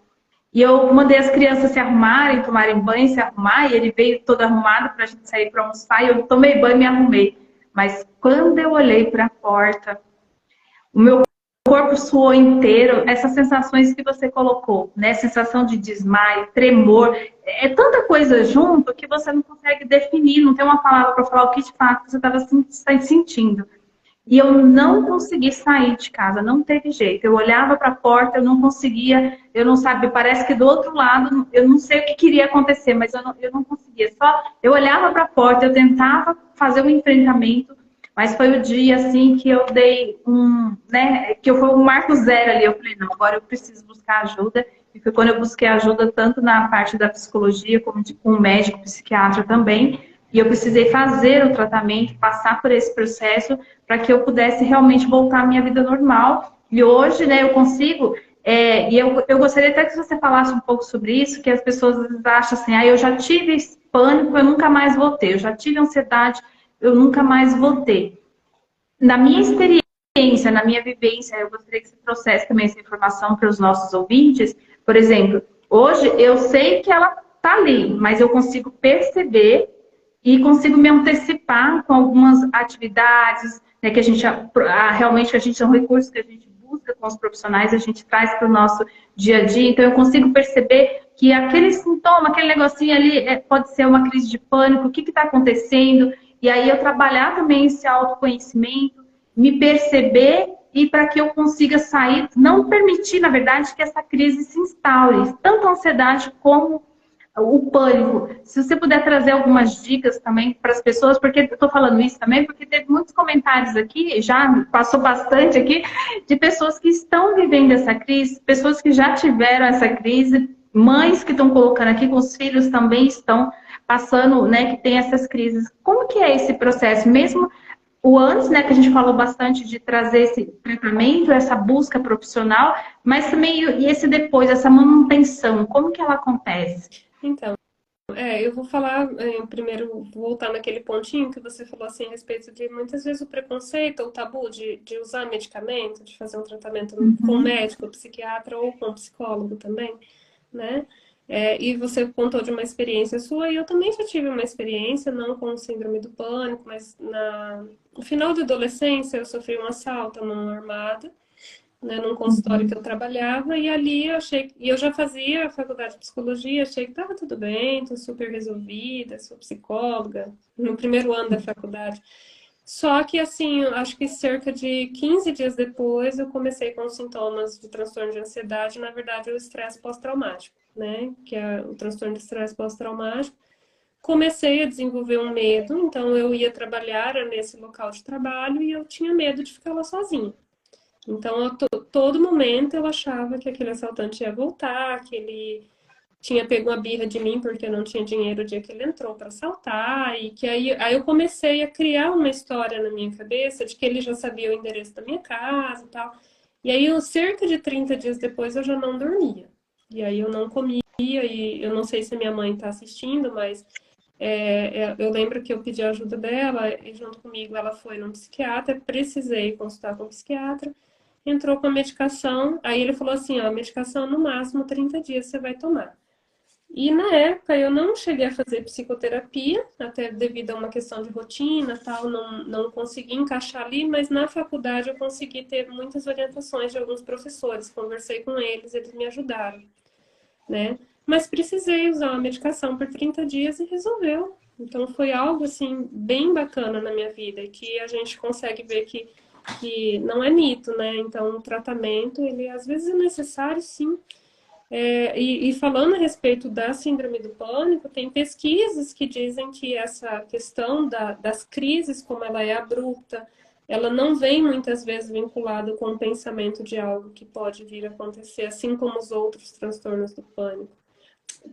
E eu mandei as crianças se arrumarem, tomarem banho, se arrumar, e ele veio todo arrumado para a gente sair para almoçar, e eu tomei banho e me arrumei. Mas quando eu olhei para a porta, o meu corpo suou inteiro, essas sensações que você colocou, né? Sensação de desmaio, tremor, é tanta coisa junto que você não consegue definir, não tem uma palavra para falar o que de fato você estava sentindo. E eu não consegui sair de casa, não teve jeito. Eu olhava para a porta, eu não conseguia, eu não sabia, parece que do outro lado, eu não sei o que queria acontecer, mas eu não conseguia. Só eu olhava para a porta, eu tentava fazer um enfrentamento, mas foi o dia, assim, que eu dei que eu fui um marco zero ali. Eu falei, não, agora eu preciso buscar ajuda. E foi quando eu busquei ajuda, tanto na parte da psicologia, como com um médico, psiquiatra também. E eu precisei fazer o tratamento, passar por esse processo, para que eu pudesse realmente voltar à minha vida normal. E hoje, né, eu consigo. E eu gostaria até que você falasse um pouco sobre isso, que as pessoas às vezes acham assim, eu já tive pânico, eu nunca mais vou ter. Eu já tive ansiedade, eu nunca mais vou ter. Na minha experiência, na minha vivência, eu gostaria que você trouxesse também essa informação para os nossos ouvintes. Por exemplo, hoje eu sei que ela está ali, mas eu consigo perceber e consigo me antecipar com algumas atividades, né, que a gente realmente são recursos que a gente busca com os profissionais, a gente traz para o nosso dia a dia. Então eu consigo perceber que aquele sintoma, aquele negocinho ali pode ser uma crise de pânico, o que está acontecendo? E aí eu trabalhar também esse autoconhecimento me perceber e para que eu consiga sair, não permitir, na verdade, que essa crise se instaure, tanto a ansiedade como o pânico. Se você puder trazer algumas dicas também para as pessoas, porque eu estou falando isso também, porque teve muitos comentários aqui, já passou bastante aqui, de pessoas que estão vivendo essa crise, pessoas que já tiveram essa crise, mães que estão colocando aqui, com os filhos também estão passando, né, que tem essas crises. Como que é esse processo? Mesmo o antes, né, que a gente falou bastante de trazer esse tratamento, essa busca profissional, mas também e esse depois, essa manutenção, como que ela acontece? Então, eu vou falar, primeiro, voltar naquele pontinho que você falou assim, a respeito de muitas vezes o preconceito ou o tabu de usar medicamento, de fazer um tratamento com médico, psiquiatra ou com psicólogo também, né? E você contou de uma experiência sua, e eu também já tive uma experiência, não com síndrome do pânico, mas no final da adolescência eu sofri um assalto à mão armada, né, num consultório que eu trabalhava, e ali eu achei, e eu já fazia a faculdade de psicologia, achei que estava tudo bem, tô super resolvida, sou psicóloga, no primeiro ano da faculdade. Só que, assim, eu acho que cerca de 15 dias depois eu comecei com sintomas de transtorno de ansiedade, na verdade, o estresse pós-traumático, né, que é o transtorno de estresse pós-traumático. Comecei a desenvolver um medo, então eu ia trabalhar nesse local de trabalho e eu tinha medo de ficar lá sozinha. Então, todo momento eu achava que aquele assaltante ia voltar, que ele tinha pego uma birra de mim porque eu não tinha dinheiro o dia que ele entrou para assaltar, e que aí eu comecei a criar uma história na minha cabeça de que ele já sabia o endereço da minha casa e tal. E aí, cerca de 30 dias depois, eu já não dormia. E aí eu não comia, e eu não sei se minha mãe está assistindo, mas eu lembro que eu pedi a ajuda dela, e junto comigo ela foi num psiquiatra, precisei consultar com um psiquiatra, entrou com a medicação, aí ele falou assim, ó, a medicação no máximo 30 dias você vai tomar. E na época eu não cheguei a fazer psicoterapia, até devido a uma questão de rotina, tal, não consegui encaixar ali, mas na faculdade eu consegui ter muitas orientações de alguns professores, conversei com eles, eles me ajudaram, né? Mas precisei usar uma medicação por 30 dias e resolveu. Então foi algo assim bem bacana na minha vida, e que a gente consegue ver que não é mito, né? Então o tratamento, ele às vezes é necessário, sim. E falando a respeito da síndrome do pânico, tem pesquisas que dizem que essa questão das crises, como ela é abrupta, ela não vem muitas vezes vinculada com o pensamento de algo que pode vir a acontecer, assim como os outros transtornos do pânico,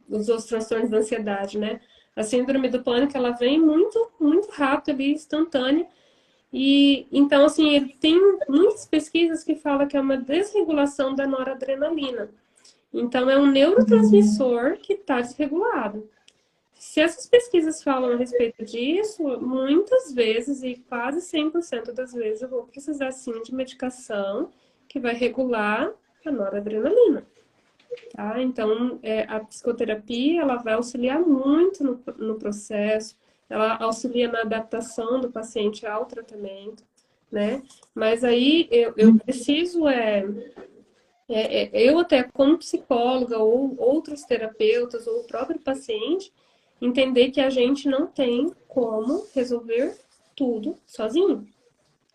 os outros transtornos da ansiedade, né? A síndrome do pânico, ela vem muito, muito rápido ali, instantânea. E então, assim, tem muitas pesquisas que falam que é uma desregulação da noradrenalina. Então, é um neurotransmissor que está desregulado. Se essas pesquisas falam a respeito disso, muitas vezes, e quase 100% das vezes, eu vou precisar, sim, de medicação que vai regular a noradrenalina. Tá? Então, a psicoterapia, ela vai auxiliar muito no processo, ela auxilia na adaptação do paciente ao tratamento, né? Mas aí eu preciso, eu até como psicóloga ou outros terapeutas ou o próprio paciente, entender que a gente não tem como resolver tudo sozinho.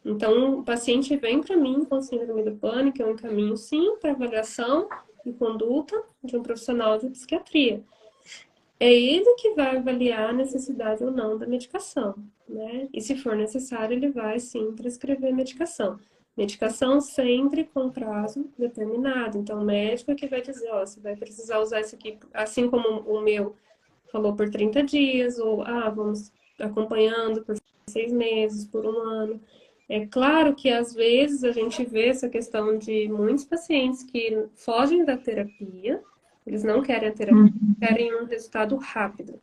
Então, o paciente vem para mim com síndrome do pânico, eu encaminho sim para avaliação e conduta de um profissional de psiquiatria. É ele que vai avaliar a necessidade ou não da medicação, né? E se for necessário, ele vai sim prescrever medicação. Medicação sempre com prazo determinado. Então, o médico é que vai dizer, ó, você vai precisar usar isso aqui, assim como o meu falou, por 30 dias, ou, vamos acompanhando por 6 meses, por um ano. É claro que, às vezes, a gente vê essa questão de muitos pacientes que fogem da terapia, eles não querem a terapia, querem um resultado rápido.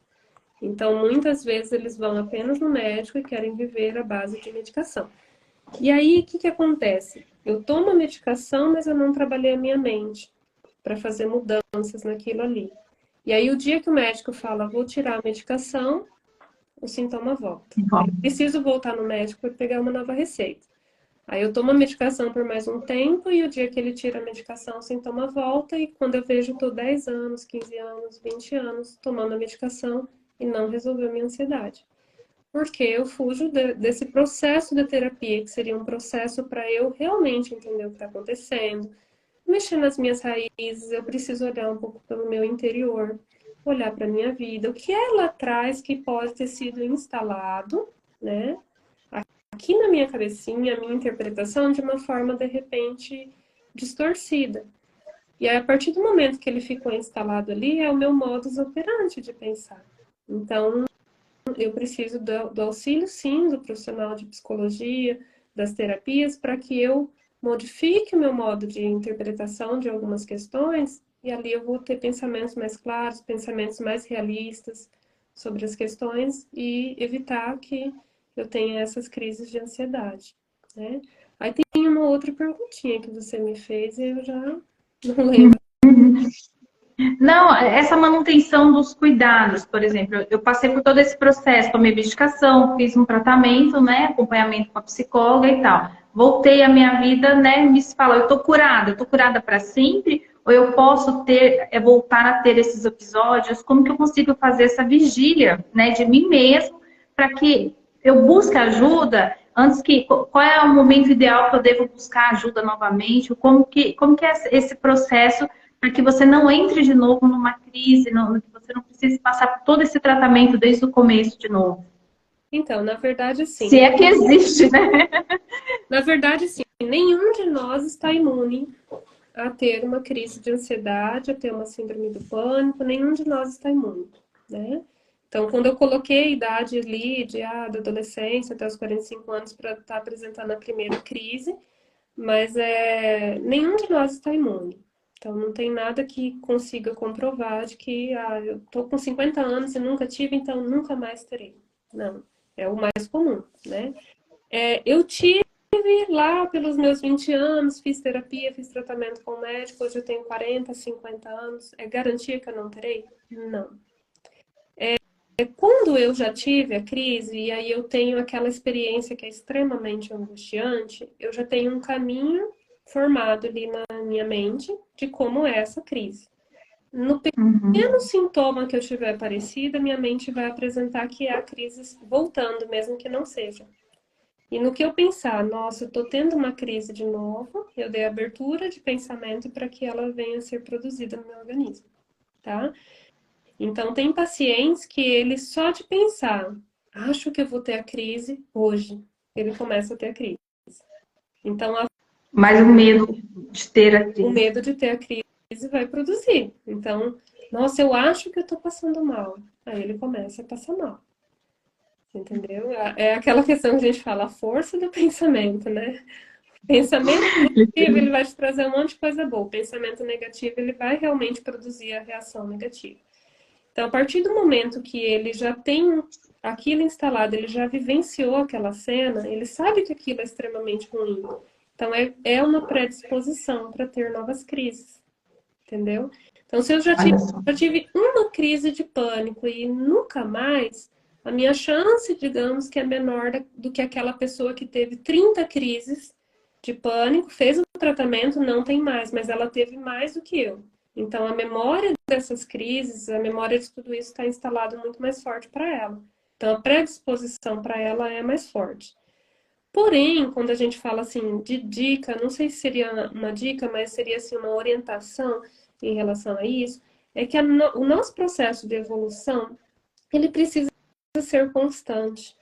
Então, muitas vezes, eles vão apenas no médico e querem viver à base de medicação. E aí, o que acontece? Eu tomo a medicação, mas eu não trabalhei a minha mente para fazer mudanças naquilo ali. E aí, o dia que o médico fala, vou tirar a medicação, o sintoma volta. Eu preciso voltar no médico para pegar uma nova receita. Aí eu tomo a medicação por mais um tempo, e o dia que ele tira a medicação, o sintoma volta, e quando eu vejo, estou 10 anos, 15 anos, 20 anos tomando a medicação e não resolveu a minha ansiedade. porque eu fujo desse processo de terapia, que seria um processo para eu realmente entender o que está acontecendo, mexer nas minhas raízes. Eu preciso olhar um pouco pelo meu interior, olhar para a minha vida, o que é lá atrás que pode ter sido instalado, né? Aqui na minha cabecinha, a minha interpretação de uma forma, de repente, distorcida. E aí, a partir do momento que ele ficou instalado ali, é o meu modus operandi de pensar. Então, eu preciso do auxílio, sim, do profissional de psicologia, das terapias, para que eu modifique o meu modo de interpretação de algumas questões, e ali eu vou ter pensamentos mais claros, pensamentos mais realistas sobre as questões e evitar que eu tenha essas crises de ansiedade, né? Aí tem uma outra perguntinha que você me fez e eu já não lembro. Não, essa manutenção dos cuidados, por exemplo, eu passei por todo esse processo, tomei medicação, fiz um tratamento, né, acompanhamento com a psicóloga e tal. Voltei à minha vida, né, me fala, eu tô curada para sempre, ou eu posso ter, voltar a ter esses episódios? Como que eu consigo fazer essa vigília, né, de mim mesmo, para que eu busque ajuda antes que, qual é o momento ideal que eu devo buscar ajuda novamente? Como que é esse processo para que você não entre de novo numa crise, que você não precise passar por todo esse tratamento desde o começo de novo. Então, na verdade, Se sim. é que existe, né? Na verdade, sim. Nenhum de nós está imune a ter uma crise de ansiedade, a ter uma síndrome do pânico. Nenhum de nós está imune, né? Então, quando eu coloquei a idade ali da adolescência até os 45 anos para estar apresentando a primeira crise, mas nenhum de nós está imune. Então, não tem nada que consiga comprovar de que eu estou com 50 anos e nunca tive, então nunca mais terei. Não, é o mais comum, né? Eu tive lá pelos meus 20 anos, fiz terapia, fiz tratamento com o médico, hoje eu tenho 40, 50 anos. É garantia que eu não terei? Não. Quando eu já tive a crise, e aí eu tenho aquela experiência que é extremamente angustiante, eu já tenho um caminho formado ali na minha mente de como é essa crise. No pequeno sintoma que eu tiver parecido, a minha mente vai apresentar que é a crise voltando, mesmo que não seja. E no que eu pensar, nossa, eu tô tendo uma crise de novo, eu dei abertura de pensamento para que ela venha a ser produzida no meu organismo, tá? Então, tem pacientes que ele só de pensar, acho que eu vou ter a crise hoje, ele começa a ter a crise. Então, Mas o medo de ter a o crise. medo de ter a crise vai produzir. Então, nossa, eu acho que eu tô passando mal. Aí ele começa a passar mal. Entendeu? É aquela questão que a gente fala, a força do pensamento, né? Pensamento positivo, ele vai te trazer um monte de coisa boa. O pensamento negativo, ele vai realmente produzir a reação negativa. Então, a partir do momento que ele já tem aquilo instalado, ele já vivenciou aquela cena, ele sabe que aquilo é extremamente ruim. Então, é uma predisposição para ter novas crises, entendeu? Então, se eu já tive uma crise de pânico e nunca mais, a minha chance, digamos, que é menor do que aquela pessoa que teve 30 crises de pânico, fez o tratamento, não tem mais, mas ela teve mais do que eu. Então, a memória dessas crises, a memória de tudo isso está instalado muito mais forte para ela. Então, a predisposição para ela é mais forte. Porém, quando a gente fala assim de dica, não sei se seria uma dica, mas seria assim uma orientação em relação a isso, é que o nosso processo de evolução, ele precisa ser constante.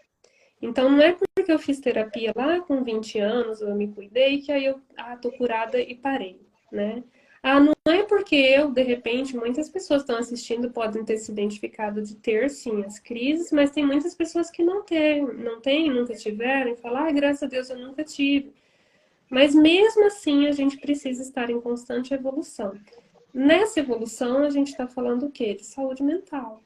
Então, não é porque eu fiz terapia lá com 20 anos, eu me cuidei, que aí eu tô curada e parei, né? Não é porque de repente, muitas pessoas estão assistindo podem ter se identificado de ter, sim, as crises, mas tem muitas pessoas que não têm, nunca tiveram, e falam, graças a Deus eu nunca tive. Mas mesmo assim, a gente precisa estar em constante evolução. Nessa evolução, a gente está falando o quê? De saúde mental.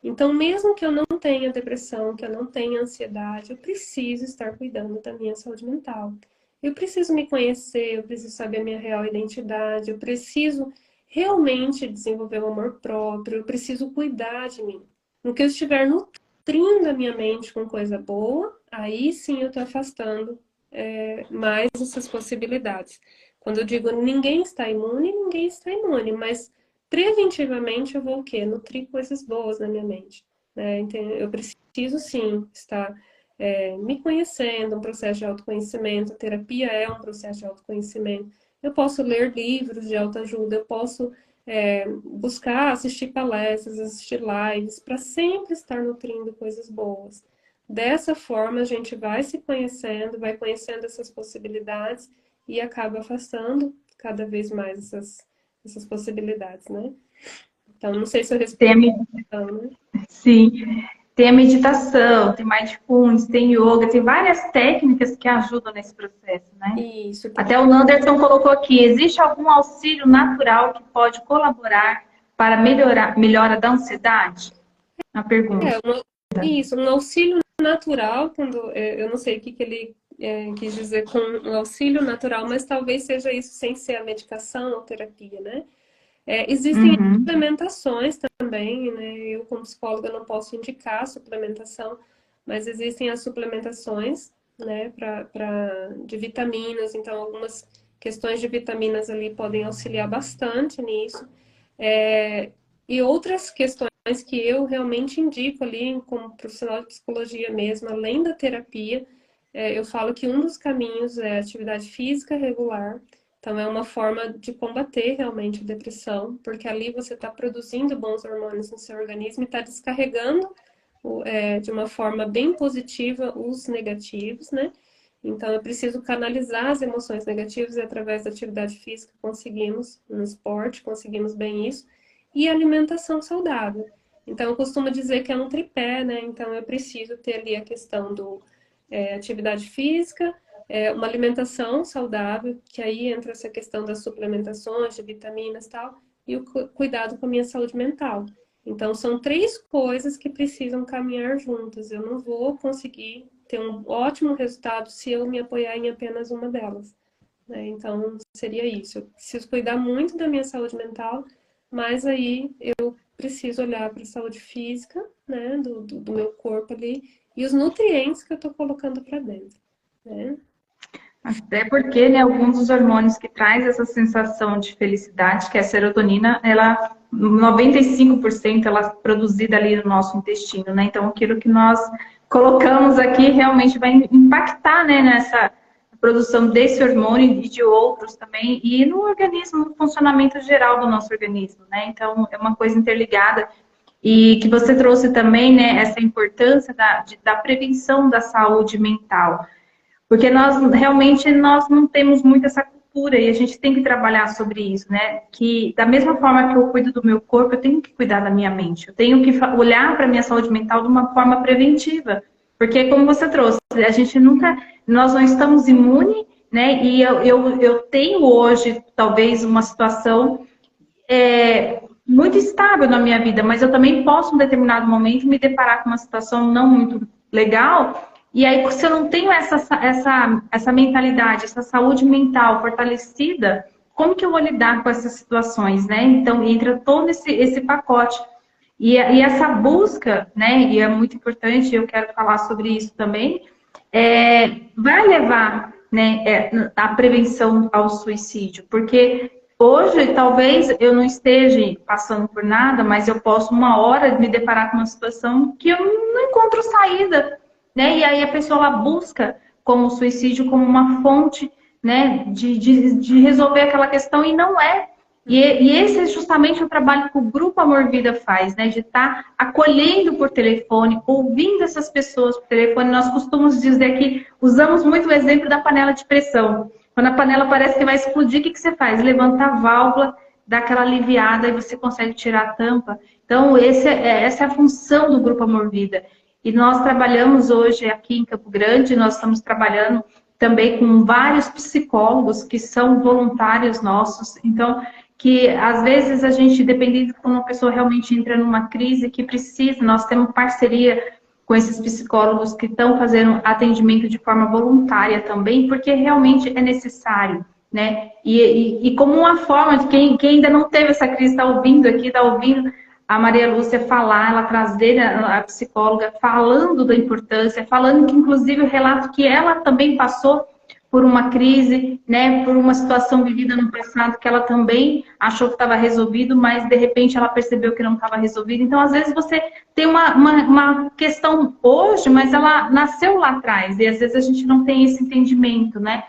Então, mesmo que eu não tenha depressão, que eu não tenha ansiedade, eu preciso estar cuidando da minha saúde mental. Eu preciso me conhecer, eu preciso saber a minha real identidade, eu preciso realmente desenvolver o amor próprio, eu preciso cuidar de mim. No que eu estiver nutrindo a minha mente com coisa boa, aí sim eu estou afastando mais essas possibilidades. Quando eu digo ninguém está imune, mas preventivamente eu vou o quê? Nutrir coisas boas na minha mente. né? Então, eu preciso sim estar me conhecendo, um processo de autoconhecimento. A terapia é um processo de autoconhecimento. Eu posso ler livros de autoajuda, eu posso buscar assistir palestras, assistir lives, para sempre estar nutrindo coisas boas. Dessa forma, a gente vai se conhecendo, vai conhecendo essas possibilidades e acaba afastando cada vez mais essas possibilidades, né? Então, não sei se eu Tem a, respondi me- a questão, né? sim, tem a meditação, tem mindfulness, tem yoga, tem várias técnicas que ajudam nesse processo, né? Isso, porque Até o Nanderson colocou aqui, existe algum auxílio natural que pode colaborar para melhora da ansiedade? A pergunta. isso, um auxílio natural, quando eu não sei o que ele quis dizer com um auxílio natural, mas talvez seja isso sem ser a medicação ou terapia, né? Existem Uhum. suplementações também, né? Eu, como psicóloga, não posso indicar suplementação, mas existem as suplementações, né, de vitaminas, então algumas questões de vitaminas ali podem auxiliar bastante nisso. E outras questões que eu realmente indico ali, como profissional de psicologia mesmo, além da terapia, eu falo que um dos caminhos é a atividade física regular. Então, é uma forma de combater realmente a depressão, porque ali você está produzindo bons hormônios no seu organismo e está descarregando de uma forma bem positiva os negativos, né? Então, eu preciso canalizar as emoções negativas e através da atividade física conseguimos, no esporte, conseguimos bem isso, e alimentação saudável. Então, eu costumo dizer que é um tripé, né? Então, eu preciso ter ali a questão do atividade física, uma alimentação saudável, que aí entra essa questão das suplementações, de vitaminas e tal, e o cuidado com a minha saúde mental. Então, são três coisas que precisam caminhar juntas. Eu não vou conseguir ter um ótimo resultado se eu me apoiar em apenas uma delas, né? Então, seria isso. Eu preciso cuidar muito da minha saúde mental, mas aí eu preciso olhar para a saúde física, né, do meu corpo ali, e os nutrientes que eu estou colocando para dentro, né? Até porque, né, alguns dos hormônios que traz essa sensação de felicidade, que é a serotonina, ela 95% ela é produzida ali no nosso intestino, né? Então, aquilo que nós colocamos aqui realmente vai impactar, né, nessa produção desse hormônio e de outros também, e no organismo, no funcionamento geral do nosso organismo, né? Então, é uma coisa interligada. E que você trouxe também, né, essa importância da prevenção da saúde mental. Porque nós realmente nós não temos muito essa cultura e a gente tem que trabalhar sobre isso, né? Que da mesma forma que eu cuido do meu corpo, eu tenho que cuidar da minha mente. Eu tenho que olhar para a minha saúde mental de uma forma preventiva. Porque como você trouxe, a gente nunca, nós não estamos imunes, né? E eu tenho hoje talvez uma situação muito estável na minha vida, mas eu também posso, em um determinado momento, me deparar com uma situação não muito legal. E aí, se eu não tenho essa mentalidade, essa saúde mental fortalecida, como que eu vou lidar com essas situações, né? Então, entra todo esse pacote. E essa busca, né? E é muito importante, eu quero falar sobre isso também, vai levar, né, a prevenção ao suicídio, porque hoje talvez eu não esteja passando por nada, mas eu posso uma hora me deparar com uma situação que eu não encontro saída, né? E aí a pessoa ela busca como o suicídio como uma fonte, né, de resolver aquela questão e não é. E esse é justamente o trabalho que o Grupo Amor Vida faz, né? De estar acolhendo por telefone, ouvindo essas pessoas por telefone. Nós costumamos dizer que usamos muito o exemplo da panela de pressão. Quando a panela parece que vai explodir, o que você faz? Levanta a válvula, dá aquela aliviada e você consegue tirar a tampa. Então, essa é a função do Grupo Amor Vida. E nós trabalhamos hoje aqui em Campo Grande, nós estamos trabalhando também com vários psicólogos que são voluntários nossos. Então, que às vezes a gente, dependendo de quando uma pessoa realmente entra numa crise que precisa, nós temos parceria com esses psicólogos que estão fazendo atendimento de forma voluntária também, porque realmente é necessário, né? E como uma forma de quem ainda não teve essa crise, está ouvindo aqui, está ouvindo a Maria Lúcia falar, ela trazer a psicóloga falando da importância, falando que inclusive o relato que ela também passou por uma crise, né, por uma situação vivida no passado que ela também achou que estava resolvido, mas de repente ela percebeu que não estava resolvido. Então, às vezes você tem uma questão hoje, mas ela nasceu lá atrás, e às vezes a gente não tem esse entendimento, né?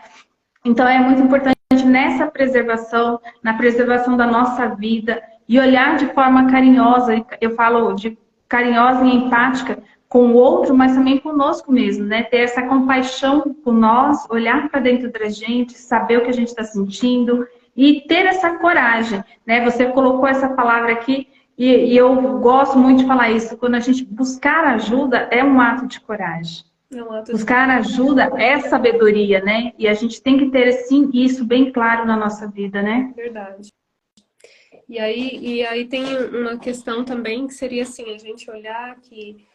Então, é muito importante nessa preservação, na preservação da nossa vida, e olhar de forma carinhosa, eu falo de carinhosa e empática com o outro, mas também conosco mesmo, né? Ter essa compaixão com nós, olhar para dentro da gente, saber o que a gente está sentindo e ter essa coragem, né? Você colocou essa palavra aqui e eu gosto muito de falar isso. Quando a gente buscar ajuda, é um ato de coragem. É um ato de Buscar ajuda é sabedoria, né? E a gente tem que ter, assim, isso bem claro na nossa vida, né? verdade. E aí tem uma questão também que seria assim, a gente olhar que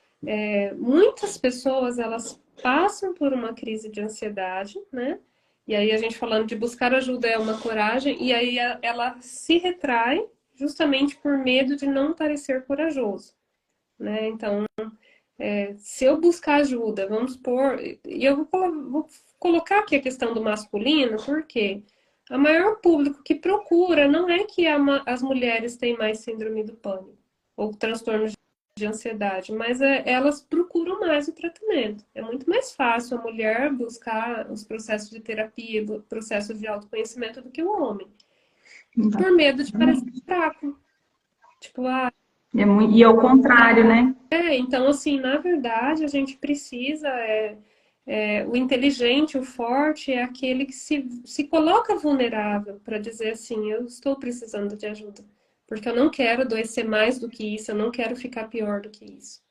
muitas pessoas, elas passam por uma crise de ansiedade, né? E aí a gente falando de buscar ajuda é uma coragem, e aí ela se retrai justamente por medo de não parecer corajoso, né? Então, se eu buscar ajuda, vamos supor, e eu vou colocar aqui a questão do masculino, porque o maior público que procura não é que as mulheres têm mais síndrome do pânico ou transtornos de ansiedade, mas elas procuram mais o tratamento. É muito mais fácil a mulher buscar os processos de terapia, processos de autoconhecimento do que o homem, por medo de parecer fraco. Tipo, E ao contrário, né? então, assim, na verdade, a gente precisa. O inteligente, o forte, é aquele que se coloca vulnerável para dizer assim: eu estou precisando de ajuda, porque eu não quero adoecer mais do que isso, eu não quero ficar pior do que isso,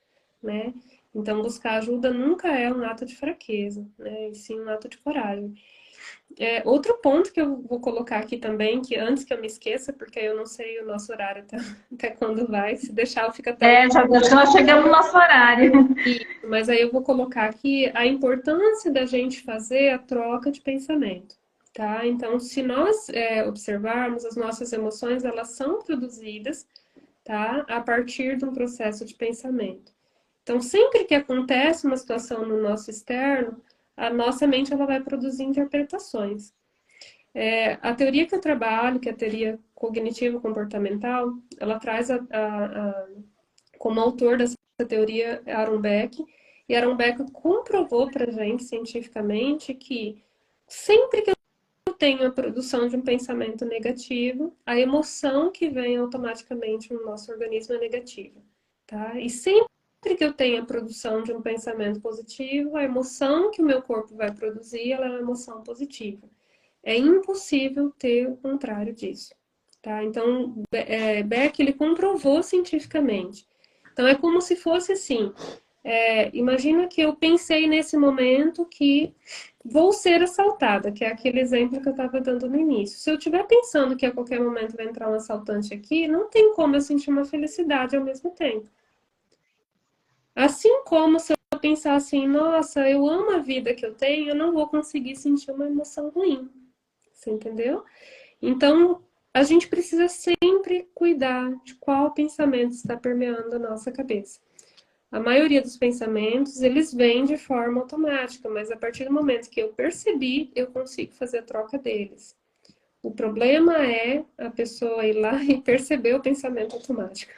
né? Então, buscar ajuda nunca é um ato de fraqueza, né? E sim um ato de coragem. Outro ponto que eu vou colocar aqui também, que antes que eu me esqueça, porque eu não sei o nosso horário até quando vai, se deixar, fica até. Já acho que nós chegamos no nosso horário. Mas aí eu vou colocar aqui a importância da gente fazer a troca de pensamento, tá? Então, se nós observarmos, as nossas emoções, elas são produzidas, tá? A partir de um processo de pensamento. Então, sempre que acontece uma situação no nosso externo, a nossa mente ela vai produzir interpretações. A teoria que eu trabalho, que é a teoria cognitivo-comportamental, ela traz como autor dessa teoria Aaron Beck, e Aaron Beck comprovou para a gente cientificamente que sempre que eu tenho a produção de um pensamento negativo, a emoção que vem automaticamente no nosso organismo é negativa, tá? E sempre que eu tenho a produção de um pensamento positivo, a emoção que o meu corpo vai produzir, ela é uma emoção positiva. É impossível ter o contrário disso, tá? Então, Beck, ele comprovou cientificamente. Então, é como se fosse assim, imagina que eu pensei nesse momento que vou ser assaltada, que é aquele exemplo que eu estava dando no início. Se eu estiver pensando que a qualquer momento vai entrar um assaltante aqui, não tem como eu sentir uma felicidade ao mesmo tempo. Assim como se eu pensar assim, nossa, eu amo a vida que eu tenho, eu não vou conseguir sentir uma emoção ruim. Você entendeu? Então, a gente precisa sempre cuidar de qual pensamento está permeando a nossa cabeça. A maioria dos pensamentos, eles vêm de forma automática, mas a partir do momento que eu percebi, eu consigo fazer a troca deles. O problema é a pessoa ir lá e perceber o pensamento automático.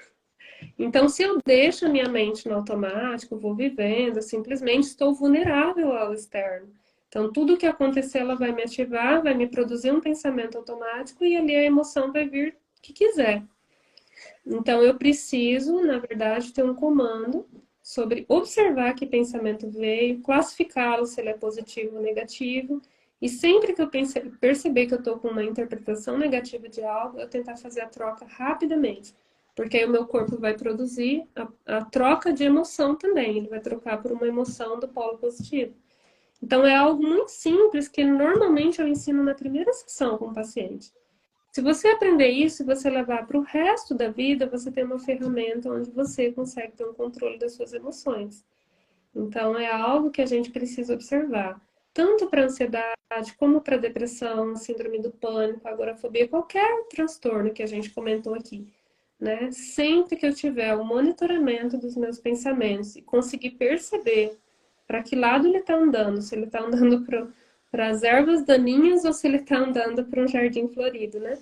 Então, se eu deixo a minha mente no automático, vou vivendo, simplesmente estou vulnerável ao externo. Então, tudo que acontecer, ela vai me ativar, vai me produzir um pensamento automático e ali a emoção vai vir o que quiser. Então, eu preciso, na verdade, ter um comando sobre observar que pensamento veio, classificá-lo se ele é positivo ou negativo, e sempre que eu perceber que eu estou com uma interpretação negativa de algo, eu tentar fazer a troca rapidamente. Porque aí o meu corpo vai produzir a troca de emoção também, ele vai trocar por uma emoção do polo positivo. Então, é algo muito simples que normalmente eu ensino na primeira sessão com o paciente. Se você aprender isso e você levar para o resto da vida, você tem uma ferramenta onde você consegue ter um controle das suas emoções. Então, é algo que a gente precisa observar. Tanto para ansiedade, como para depressão, síndrome do pânico, agorafobia, qualquer transtorno que a gente comentou aqui. Né? Sempre que eu tiver o monitoramento dos meus pensamentos e conseguir perceber para que lado ele está andando, se ele está andando para as ervas daninhas ou se ele está andando para um jardim florido, né?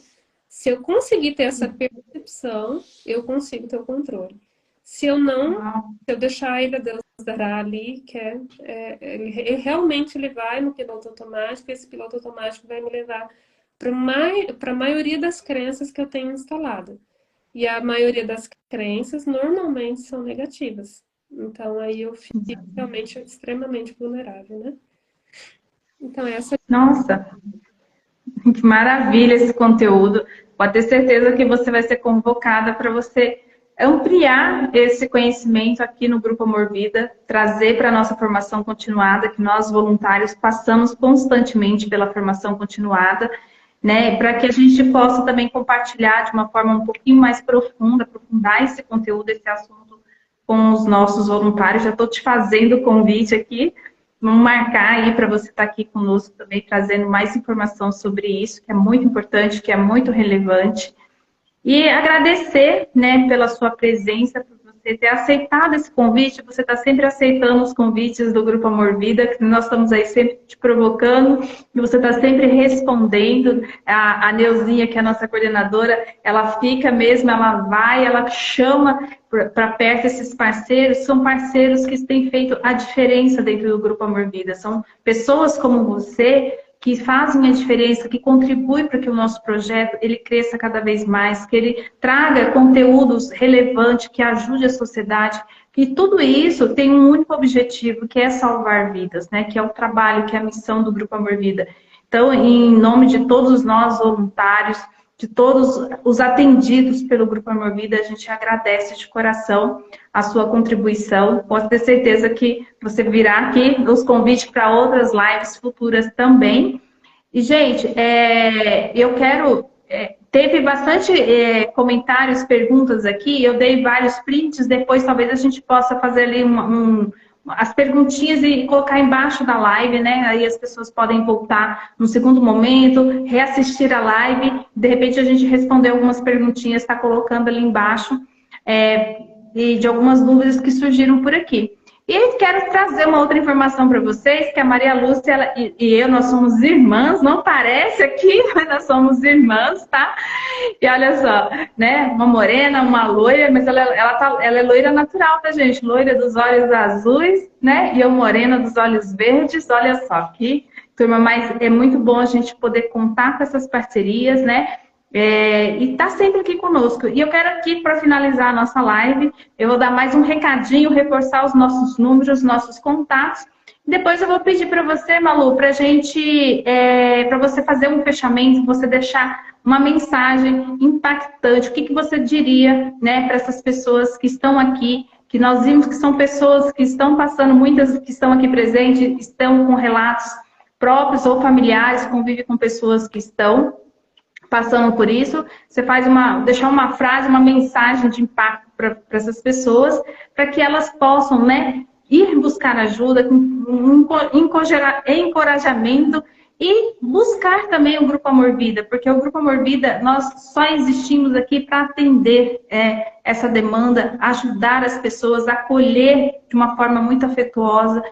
Se eu conseguir ter essa percepção, eu consigo ter o controle. Se eu não, se eu deixar ele, Deus dará ali, ele realmente ele vai no piloto automático, esse piloto automático vai me levar para a maioria das crenças que eu tenho instalada. E a maioria das crenças normalmente são negativas. Então aí eu fico realmente extremamente vulnerável, né? Então essa... Nossa, que maravilha esse conteúdo. Pode ter certeza que você vai ser convocada para você ampliar esse conhecimento aqui no Grupo Amor Vida, trazer para a nossa formação continuada, que nós voluntários passamos constantemente pela formação continuada, né, para que a gente possa também compartilhar de uma forma um pouquinho mais profunda, aprofundar esse conteúdo, esse assunto com os nossos voluntários. Já estou te fazendo o convite aqui. Vamos marcar aí para você estar aqui conosco também, trazendo mais informação sobre isso, que é muito importante, que é muito relevante. E agradecer, né, pela sua presença, por você ter aceitado esse convite. Você está sempre aceitando os convites do Grupo Amor Vida, que nós estamos aí sempre te provocando, e você está sempre respondendo. A Neuzinha, que é a nossa coordenadora, ela fica mesmo, ela vai, ela chama para perto esses parceiros. São parceiros que têm feito a diferença dentro do Grupo Amor Vida. São pessoas como você, que fazem a diferença, que contribuem para que o nosso projeto ele cresça cada vez mais, que ele traga conteúdos relevantes, que ajude a sociedade. E tudo isso tem um único objetivo, que é salvar vidas, né? Que é o trabalho, que é a missão do Grupo Amor Vida. Então, em nome de todos nós voluntários, de todos os atendidos pelo Grupo Amor Vida, a gente agradece de coração a sua contribuição. Posso ter certeza que você virá aqui os convites para outras lives futuras também. E, gente, eu quero... teve bastante comentários, perguntas aqui, eu dei vários prints, depois talvez a gente possa fazer ali as perguntinhas e colocar embaixo da live, né? Aí as pessoas podem voltar no segundo momento, reassistir a live, de repente a gente responder algumas perguntinhas, está colocando ali embaixo, e de algumas dúvidas que surgiram por aqui. E quero trazer uma outra informação para vocês, que a Maria Lúcia e eu, nós somos irmãs, não parece aqui, mas nós somos irmãs, tá? E olha só, né? Uma morena, uma loira, mas ela é loira natural, tá, gente? Loira dos olhos azuis, né? E eu morena dos olhos verdes, olha só aqui. Turma, mas é muito bom a gente poder contar com essas parcerias, né? E tá sempre aqui conosco. E eu quero aqui, para finalizar a nossa live, eu vou dar mais um recadinho, reforçar os nossos números, nossos contatos. Depois eu vou pedir para você, Malu, para você fazer um fechamento, você deixar uma mensagem impactante. O que você diria, né, para essas pessoas que estão aqui, que nós vimos que são pessoas que estão passando, muitas que estão aqui presentes, estão com relatos próprios ou familiares, convivem com pessoas que estão passando por isso. Você faz deixar uma frase, uma mensagem de impacto para essas pessoas, para que elas possam, né, ir buscar ajuda, com encorajamento e buscar também o Grupo Amor Vida, porque o Grupo Amor Vida, nós só existimos aqui para atender essa demanda, ajudar as pessoas, acolher de uma forma muito afetuosa,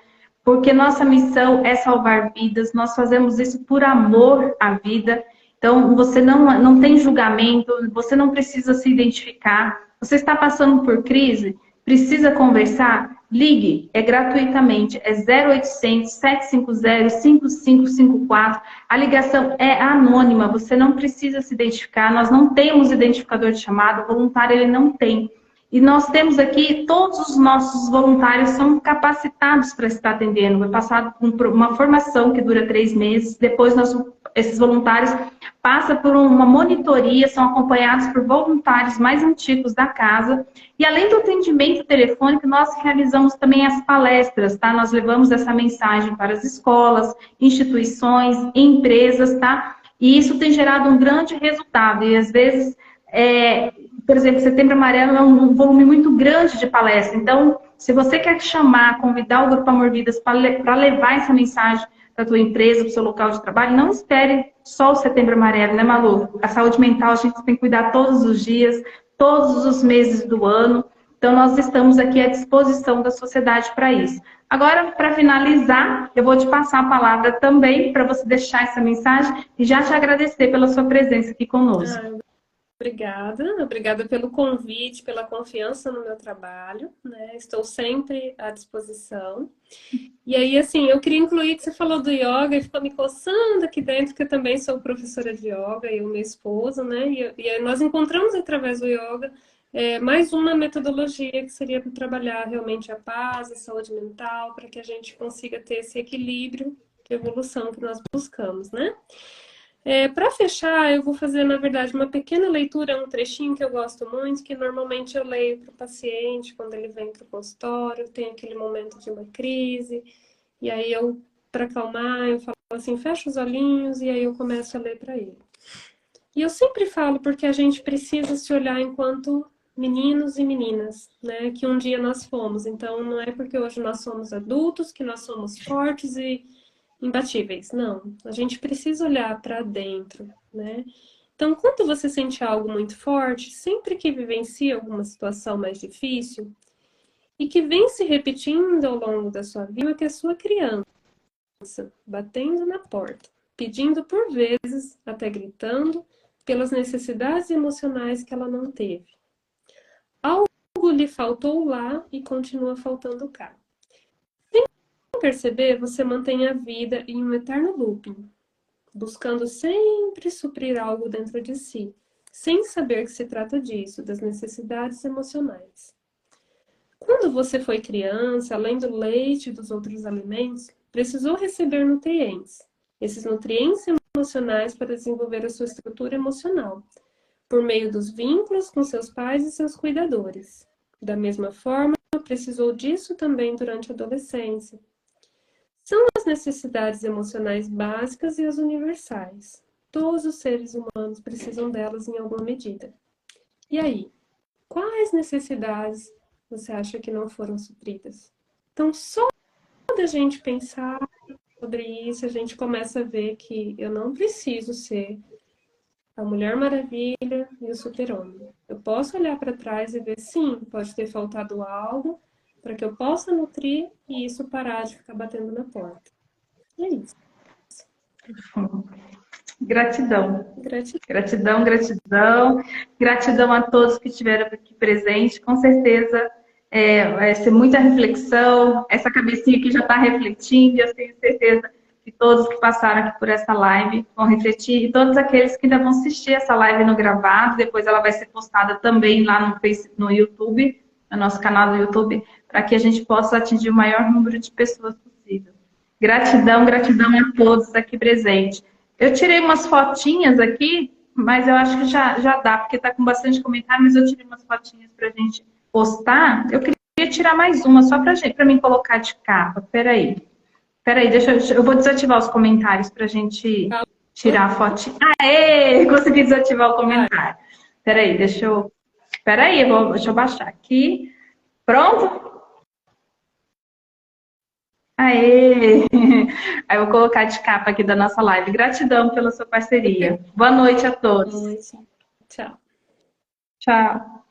porque nossa missão é salvar vidas, nós fazemos isso por amor à vida. Então, você não tem julgamento, você não precisa se identificar. Você está passando por crise? Precisa conversar? Ligue, gratuitamente, 0800 750 5554. A ligação é anônima, você não precisa se identificar, nós não temos identificador de chamada, o voluntário ele não tem. E nós temos aqui, todos os nossos voluntários são capacitados para estar atendendo. Foi passado por uma formação que dura 3 meses, depois esses voluntários passam por uma monitoria, são acompanhados por voluntários mais antigos da casa. E além do atendimento telefônico, nós realizamos também as palestras, tá? Nós levamos essa mensagem para as escolas, instituições, empresas, tá? E isso tem gerado um grande resultado. E às vezes, por exemplo, Setembro Amarelo é um volume muito grande de palestra. Então, se você quer convidar o Grupo Amor Vidas para levar essa mensagem para a tua empresa, para o seu local de trabalho, não espere só o Setembro Amarelo, né, Malu? A saúde mental a gente tem que cuidar todos os dias, todos os meses do ano. Então, nós estamos aqui à disposição da sociedade para isso. Agora, para finalizar, eu vou te passar a palavra também para você deixar essa mensagem e já te agradecer pela sua presença aqui conosco. Obrigada pelo convite, pela confiança no meu trabalho, né? Estou sempre à disposição. E aí, assim, eu queria incluir que você falou do yoga e ficou me coçando aqui dentro, que eu também sou professora de yoga, e o meu esposo, né? E aí nós encontramos através do yoga mais uma metodologia que seria para trabalhar realmente a paz, a saúde mental, para que a gente consiga ter esse equilíbrio de evolução que nós buscamos, né? Para fechar, eu vou fazer, na verdade, uma pequena leitura, um trechinho que eu gosto muito, que normalmente eu leio para o paciente quando ele vem para o consultório, tem aquele momento de uma crise, e aí eu, para acalmar, eu falo assim, fecha os olhinhos, e aí eu começo a ler para ele. E eu sempre falo porque a gente precisa se olhar enquanto meninos e meninas, né, que um dia nós fomos. Então, não é porque hoje nós somos adultos que nós somos fortes e imbatíveis. Não, a gente precisa olhar para dentro, né? Então, quando você sente algo muito forte, sempre que vivencia alguma situação mais difícil e que vem se repetindo ao longo da sua vida, que é a sua criança batendo na porta, pedindo por vezes, até gritando, pelas necessidades emocionais que ela não teve. Algo lhe faltou lá e continua faltando cá. Perceber, você mantém a vida em um eterno looping, buscando sempre suprir algo dentro de si, sem saber que se trata disso, das necessidades emocionais. Quando você foi criança, além do leite e dos outros alimentos, precisou receber nutrientes. Esses nutrientes emocionais para desenvolver a sua estrutura emocional, por meio dos vínculos com seus pais e seus cuidadores. Da mesma forma, precisou disso também durante a adolescência. São as necessidades emocionais básicas e as universais. Todos os seres humanos precisam delas em alguma medida. E aí, quais necessidades você acha que não foram supridas? Então, só da gente pensar sobre isso, a gente começa a ver que eu não preciso ser a Mulher Maravilha e o Super-Homem. Eu posso olhar para trás e ver, sim, pode ter faltado algo, para que eu possa nutrir e isso parar de ficar batendo na porta. E é isso. Gratidão. Gratidão. Gratidão, gratidão. Gratidão a todos que estiveram aqui presentes. Com certeza vai ser muita reflexão. Essa cabecinha aqui já está refletindo. Eu tenho certeza que todos que passaram aqui por essa live vão refletir. E todos aqueles que ainda vão assistir essa live no gravado. Depois ela vai ser postada também lá no Facebook, no YouTube, no nosso canal do YouTube, para que a gente possa atingir o maior número de pessoas possível. Gratidão, gratidão a todos aqui presentes. Eu tirei umas fotinhas aqui, mas eu acho que já dá, porque está com bastante comentário, mas eu tirei umas fotinhas para a gente postar. Eu queria tirar mais uma, só para mim colocar de capa. Peraí, eu vou desativar os comentários para a gente tirar a fotinha. Aê! Consegui desativar o comentário. Peraí, deixa eu baixar aqui. Pronto? Aê! Aí eu vou colocar de capa aqui da nossa live. Gratidão pela sua parceria. Boa noite a todos. Boa noite. Tchau. Tchau.